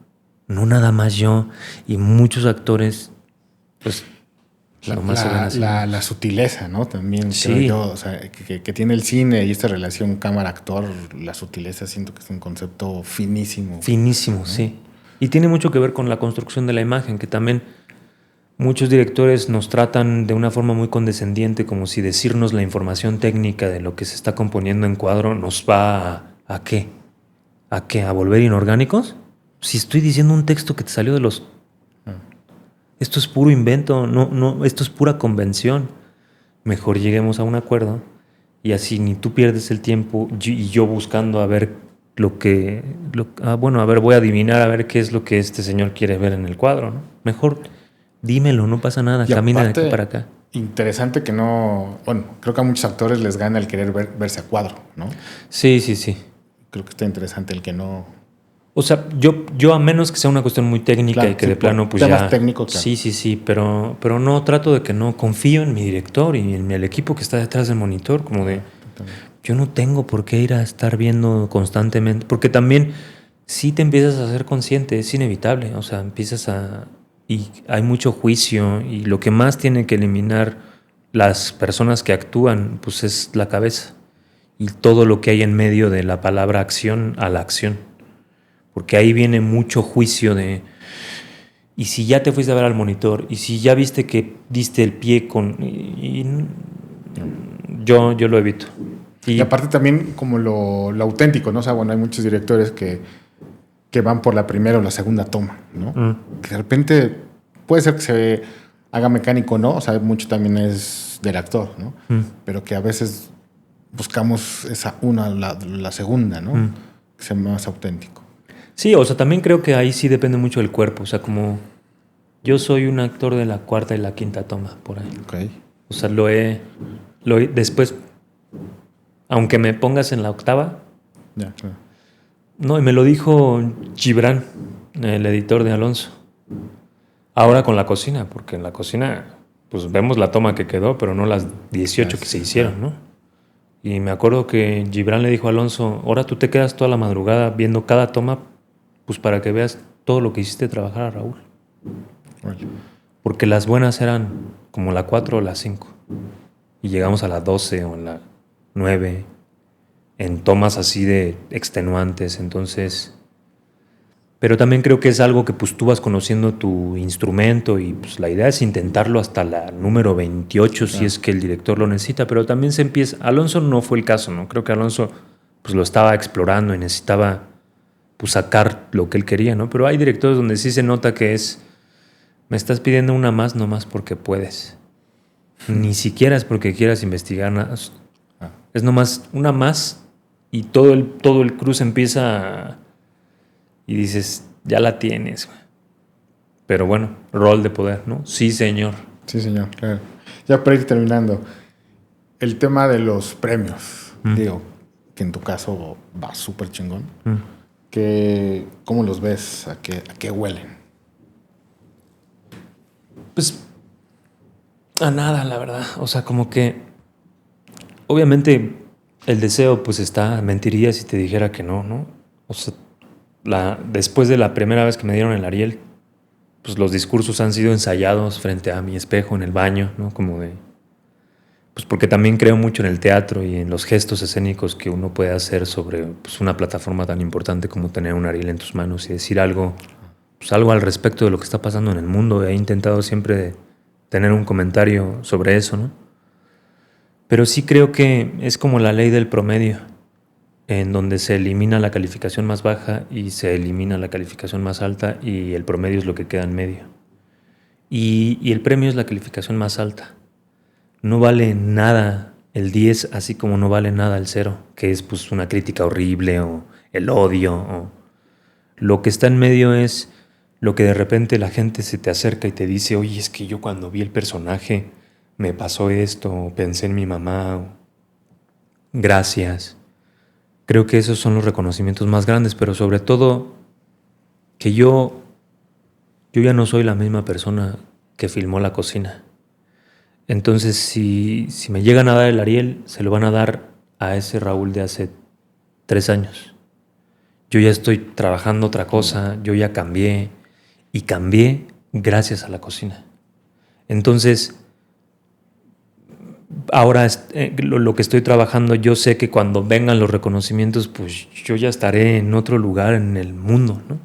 Speaker 5: No nada más yo. Y muchos actores, pues
Speaker 4: la sutileza, ¿no? También
Speaker 5: sí.
Speaker 4: Creo yo, o sea, que tiene el cine y esta relación cámara-actor, la sutileza siento que es un concepto finísimo.
Speaker 5: Finísimo, ¿no? Sí. Y tiene mucho que ver con la construcción de la imagen, que también muchos directores nos tratan de una forma muy condescendiente, como si decirnos la información técnica de lo que se está componiendo en cuadro nos va ¿a qué? ¿A qué? ¿A volver inorgánicos? Si estoy diciendo un texto que te salió de los... Esto es puro invento, no, esto es pura convención. Mejor lleguemos a un acuerdo y así ni tú pierdes el tiempo y yo buscando a ver a ver, voy a adivinar a ver qué es lo que este señor quiere ver en el cuadro, ¿no? Mejor dímelo, no pasa nada, camina de aquí para acá.
Speaker 4: Interesante que no... Bueno, creo que a muchos actores les gana el querer verse a cuadro, ¿no?
Speaker 5: Sí.
Speaker 4: Creo que está interesante el que no...
Speaker 5: O sea, yo a menos que sea una cuestión muy técnica, claro, y que de plano pues ya...
Speaker 4: técnico, claro.
Speaker 5: Sí, pero no trato de que no confío en mi director y en el equipo que está detrás del monitor, como de... Yo no tengo por qué ir a estar viendo constantemente, porque también sí te empiezas a ser consciente, es inevitable, o sea, empiezas a... Y hay mucho juicio y lo que más tiene que eliminar las personas que actúan, pues es la cabeza y todo lo que hay en medio de la palabra acción a la acción, porque ahí viene mucho juicio de... Y si ya te fuiste a ver al monitor, y si ya viste que diste el pie con... Yo lo evito.
Speaker 4: Y aparte también como lo auténtico, ¿no? O sea, bueno, hay muchos directores que van por la primera o la segunda toma, ¿no? Que de repente puede ser que se haga mecánico, ¿no? O sea, mucho también es del actor, ¿no? Pero que a veces buscamos la segunda, ¿no? Que sea más auténtico.
Speaker 5: Sí, o sea, también creo que ahí sí depende mucho del cuerpo. O sea, como yo soy un actor de la cuarta y la quinta toma, por ahí.
Speaker 4: Okay.
Speaker 5: O sea, lo he después... Aunque me pongas en la octava.
Speaker 4: Ya, claro.
Speaker 5: No, y me lo dijo Gibran, el editor de Alonso. Ahora con la cocina, porque en la cocina pues vemos la toma que quedó, pero no las 18 que se hicieron, ¿no? Y me acuerdo que Gibran le dijo a Alonso, ahora tú te quedas toda la madrugada viendo cada toma, pues para que veas todo lo que hiciste trabajar a Raúl.
Speaker 4: Vale.
Speaker 5: Porque las buenas eran como la 4 o la 5. Y llegamos a la 12 o 9, en tomas así de extenuantes. Entonces, pero también creo que es algo que pues tú vas conociendo tu instrumento y pues la idea es intentarlo hasta la número 28 si es que el director lo necesita, pero también se empieza. Alonso no fue el caso, ¿no? Creo que Alonso pues lo estaba explorando y necesitaba pues sacar lo que él quería, ¿no? Pero hay directores donde sí se nota que me estás pidiendo una más nomás porque puedes. Ni siquiera es porque quieras investigar nada. Es nomás una más y todo el cruz empieza y dices, ya la tienes. Pero bueno, rol de poder, ¿no? Sí, señor.
Speaker 4: Sí, señor, claro. Ya para ir terminando, el tema de los premios, digo, que en tu caso va súper chingón. ¿Cómo los ves? ¿A qué huelen?
Speaker 5: Pues a nada, la verdad. O sea, como que obviamente el deseo pues mentiría si te dijera que no, ¿no? O sea, después de la primera vez que me dieron el Ariel, pues los discursos han sido ensayados frente a mi espejo en el baño, ¿no? Como de... Pues porque también creo mucho en el teatro y en los gestos escénicos que uno puede hacer sobre pues, una plataforma tan importante como tener un Ariel en tus manos y decir algo, pues algo al respecto de lo que está pasando en el mundo. He intentado siempre tener un comentario sobre eso, ¿no? Pero sí creo que es como la ley del promedio, en donde se elimina la calificación más baja y se elimina la calificación más alta y el promedio es lo que queda en medio. Y el premio es la calificación más alta. No vale nada el 10, así como no vale nada el 0, que es pues una crítica horrible o el odio. O... Lo que está en medio es lo que de repente la gente se te acerca y te dice, oye, es que yo cuando vi el personaje me pasó esto, o pensé en mi mamá, o, gracias. Creo que esos son los reconocimientos más grandes, pero sobre todo que yo ya no soy la misma persona que filmó La Cocina. Entonces, si me llegan a dar el Ariel, se lo van a dar a ese Raúl de hace 3 años. Yo ya estoy trabajando otra cosa, yo ya cambié, y cambié gracias a La Cocina. Entonces, ahora lo que estoy trabajando, yo sé que cuando vengan los reconocimientos, pues yo ya estaré en otro lugar en el mundo, ¿no?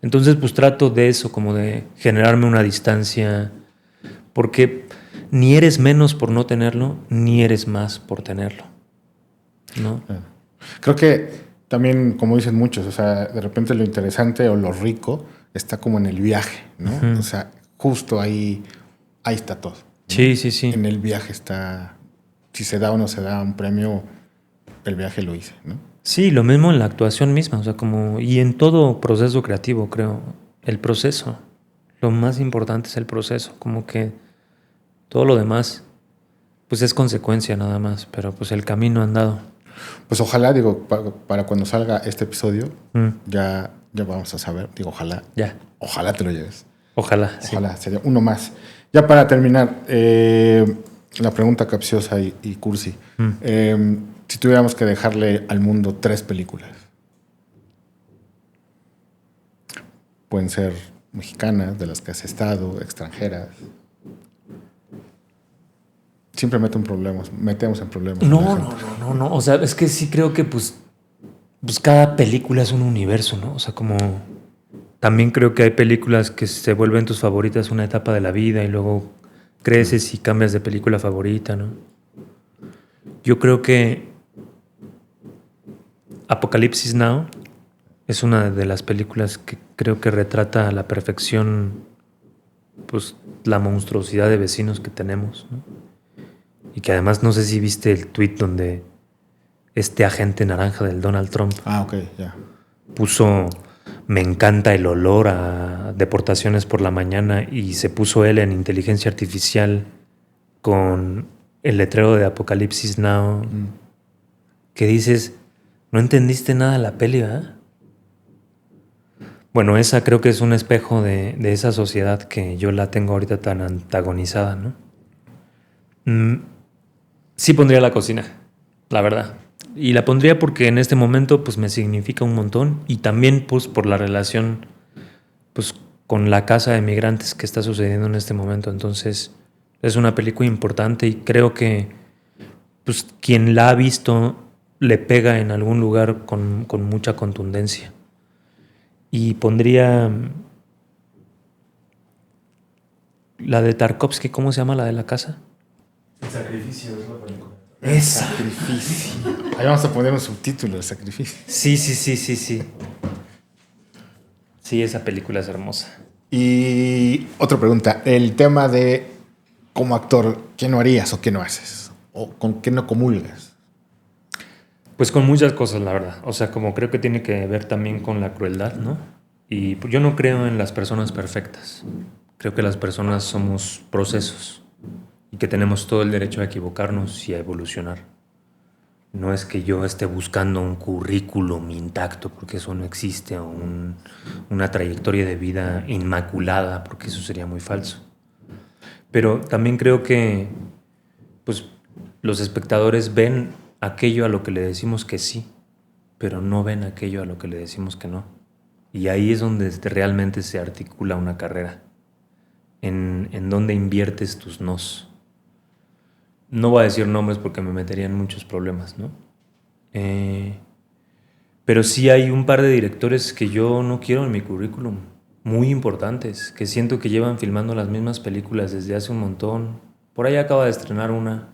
Speaker 5: Entonces, pues trato de eso, como de generarme una distancia, porque ni eres menos por no tenerlo, ni eres más por tenerlo, ¿no?
Speaker 4: Creo que también, como dicen muchos, o sea, de repente lo interesante o lo rico está como en el viaje, ¿no? O sea, justo ahí está todo, ¿no?
Speaker 5: Sí, sí, sí.
Speaker 4: En el viaje está, si se da o no se da un premio, el viaje lo hice, ¿no?
Speaker 5: Sí, lo mismo en la actuación misma, o sea, como, y en todo proceso creativo, creo, el proceso. Lo más importante es el proceso, como que todo lo demás, pues es consecuencia nada más, pero pues el camino andado.
Speaker 4: Pues ojalá, digo, para cuando salga este episodio, ya vamos a saber, digo, ojalá.
Speaker 5: Ya.
Speaker 4: Ojalá te lo lleves.
Speaker 5: Ojalá.
Speaker 4: Ojalá, sí. Sería uno más. Ya para terminar, la pregunta capciosa y cursi. Si tuviéramos que dejarle al mundo 3 películas, pueden ser mexicanas, de las que has estado, extranjeras. Siempre metemos en problemas.
Speaker 5: No. O sea, es que sí creo que pues cada película es un universo, ¿no? O sea, como también creo que hay películas que se vuelven tus favoritas una etapa de la vida y luego creces y cambias de película favorita, ¿no? Yo creo que Apocalipsis Now es una de las películas que creo que retrata a la perfección pues la monstruosidad de vecinos que tenemos, ¿no? Y que además no sé si viste el tweet donde este agente naranja del Donald Trump puso me encanta el olor a deportaciones por la mañana y se puso él en inteligencia artificial con el letrero de Apocalipsis Now que dices, no entendiste nada de la peli, ¿verdad? Bueno, esa creo que es un espejo de esa sociedad que yo la tengo ahorita tan antagonizada, ¿no? Sí pondría La Cocina, la verdad. Y la pondría porque en este momento pues me significa un montón y también pues por la relación pues con la casa de migrantes que está sucediendo en este momento. Entonces es una película importante y creo que pues quien la ha visto le pega en algún lugar con mucha contundencia. Y pondría la de Tarkovsky, ¿cómo se llama la de la casa?
Speaker 6: El sacrificio es la película.
Speaker 5: Esa.
Speaker 4: Sacrificio. Ahí vamos a poner un subtítulo, el sacrificio.
Speaker 5: Sí. Sí, esa película es hermosa.
Speaker 4: Y otra pregunta, el tema de como actor, ¿qué no harías o qué no haces? ¿O con qué no comulgas?
Speaker 5: Pues con muchas cosas, la verdad. O sea, como creo que tiene que ver también con la crueldad, ¿no? Y pues yo no creo en las personas perfectas. Creo que las personas somos procesos y que tenemos todo el derecho a equivocarnos y a evolucionar. No es que yo esté buscando un currículum intacto, porque eso no existe, o una trayectoria de vida inmaculada, porque eso sería muy falso. Pero también creo que pues, los espectadores ven aquello a lo que le decimos que sí, pero no ven aquello a lo que le decimos que no. Y ahí es donde realmente se articula una carrera, en donde inviertes tus nos. No voy a decir nombres porque me metería en muchos problemas, ¿no? Pero sí hay un par de directores que yo no quiero en mi currículum, muy importantes, que siento que llevan filmando las mismas películas desde hace un montón. Por ahí acaba de estrenar una,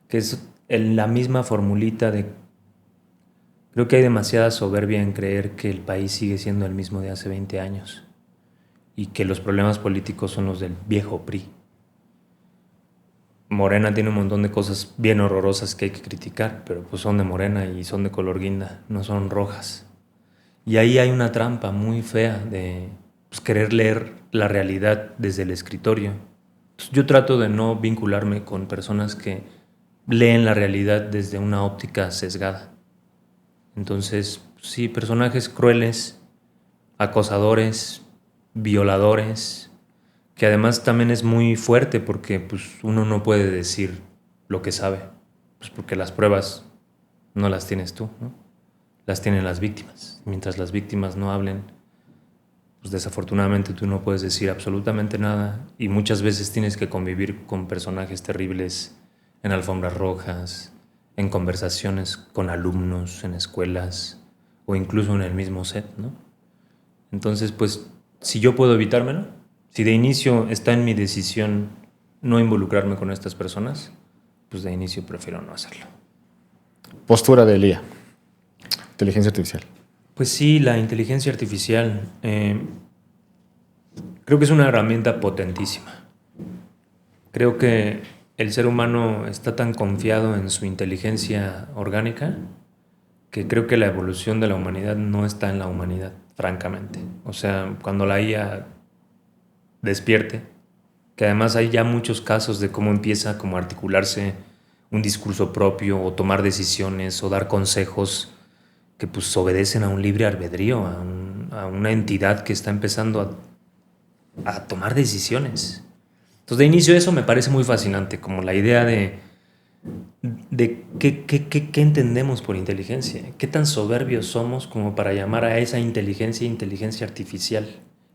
Speaker 5: que es la misma formulita de... Creo que hay demasiada soberbia en creer que el país sigue siendo el mismo de hace 20 años y que los problemas políticos son los del viejo PRI. Morena tiene un montón de cosas bien horrorosas que hay que criticar, pero pues son de Morena y son de color guinda, no son rojas. Y ahí hay una trampa muy fea de pues, querer leer la realidad desde el escritorio. Entonces, yo trato de no vincularme con personas que leen la realidad desde una óptica sesgada. Entonces, sí, personajes crueles, acosadores, violadores, que además también es muy fuerte porque pues, uno no puede decir lo que sabe, pues porque las pruebas no las tienes tú, ¿no? Las tienen las víctimas. Mientras las víctimas no hablen, pues desafortunadamente tú no puedes decir absolutamente nada y muchas veces tienes que convivir con personajes terribles en alfombras rojas, en conversaciones con alumnos, en escuelas o incluso en el mismo set, ¿no? Entonces, pues, si yo puedo evitármelo, si de inicio está en mi decisión no involucrarme con estas personas, pues de inicio prefiero no hacerlo.
Speaker 4: Postura de Elía. Inteligencia artificial.
Speaker 5: Pues sí, la inteligencia artificial creo que es una herramienta potentísima. Creo que el ser humano está tan confiado en su inteligencia orgánica que creo que la evolución de la humanidad no está en la humanidad, francamente. O sea, cuando la IA despierte, que además hay ya muchos casos de cómo empieza como a articularse un discurso propio o tomar decisiones o dar consejos que pues obedecen a un libre albedrío, a una entidad que está empezando a tomar decisiones. Entonces de inicio eso me parece muy fascinante, como la idea de qué entendemos por inteligencia, qué tan soberbios somos como para llamar a esa inteligencia artificial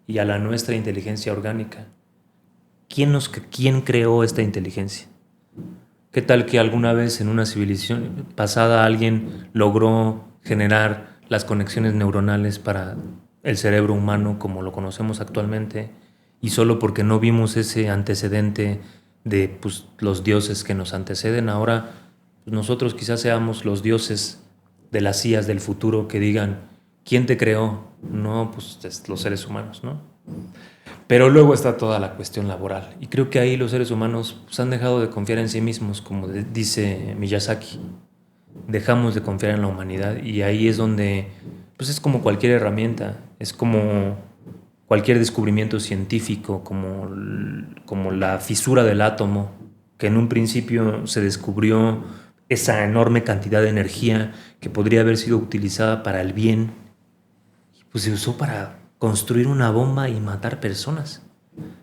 Speaker 5: y a la nuestra inteligencia orgánica. ¿Quién creó esta inteligencia? ¿Qué tal que alguna vez en una civilización pasada alguien logró generar las conexiones neuronales para el cerebro humano como lo conocemos actualmente y solo porque no vimos ese antecedente de pues, los dioses que nos anteceden, ahora pues, nosotros quizás seamos los dioses de las IAs del futuro que digan ¿quién te creó? No, pues los seres humanos, ¿no? Pero luego está toda la cuestión laboral y creo que ahí los seres humanos pues, han dejado de confiar en sí mismos, como dice Miyazaki. Dejamos de confiar en la humanidad y ahí es donde pues es como cualquier herramienta, es como cualquier descubrimiento científico, como la fisura del átomo, que en un principio se descubrió esa enorme cantidad de energía que podría haber sido utilizada para el bien, y pues se usó para construir una bomba y matar personas.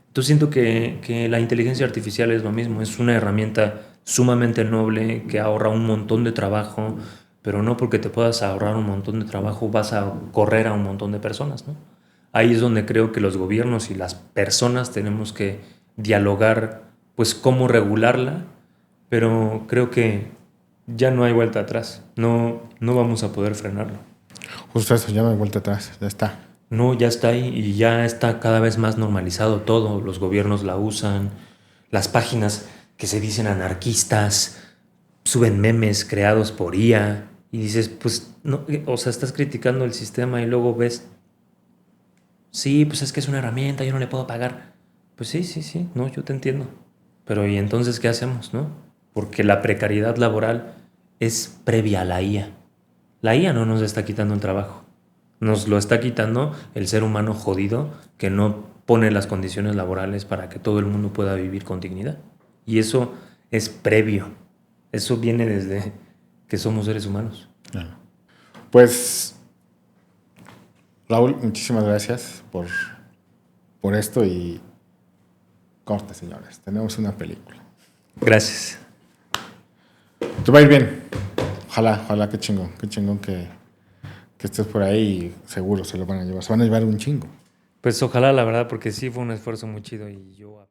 Speaker 5: Entonces siento que la inteligencia artificial es lo mismo, es una herramienta sumamente noble que ahorra un montón de trabajo, pero no porque te puedas ahorrar un montón de trabajo vas a correr a un montón de personas, ¿no? Ahí es donde creo que los gobiernos y las personas tenemos que dialogar, pues cómo regularla, pero creo que ya no hay vuelta atrás. No vamos a poder frenarlo.
Speaker 4: Justo eso, ya me he vuelto atrás, ya está.
Speaker 5: No, ya está ahí y ya está cada vez más normalizado todo. Los gobiernos la usan, las páginas que se dicen anarquistas suben memes creados por IA y dices, pues, no, o sea, estás criticando el sistema y luego ves, sí, pues es que es una herramienta, yo no le puedo pagar. Pues sí, no, yo te entiendo. Pero ¿y entonces qué hacemos, no? Porque la precariedad laboral es previa a la IA. La IA no nos está quitando el trabajo. Nos lo está quitando el ser humano jodido que no pone las condiciones laborales para que todo el mundo pueda vivir con dignidad. Y eso es previo. Eso viene desde que somos seres humanos.
Speaker 4: Claro. Pues, Raúl, muchísimas gracias por esto y corte, señores. Tenemos una película.
Speaker 5: Gracias.
Speaker 4: Te va a ir bien. Ojalá, qué chingón que estés por ahí y seguro se lo van a llevar. Se van a llevar un chingo.
Speaker 5: Pues ojalá, la verdad, porque sí fue un esfuerzo muy chido y yo...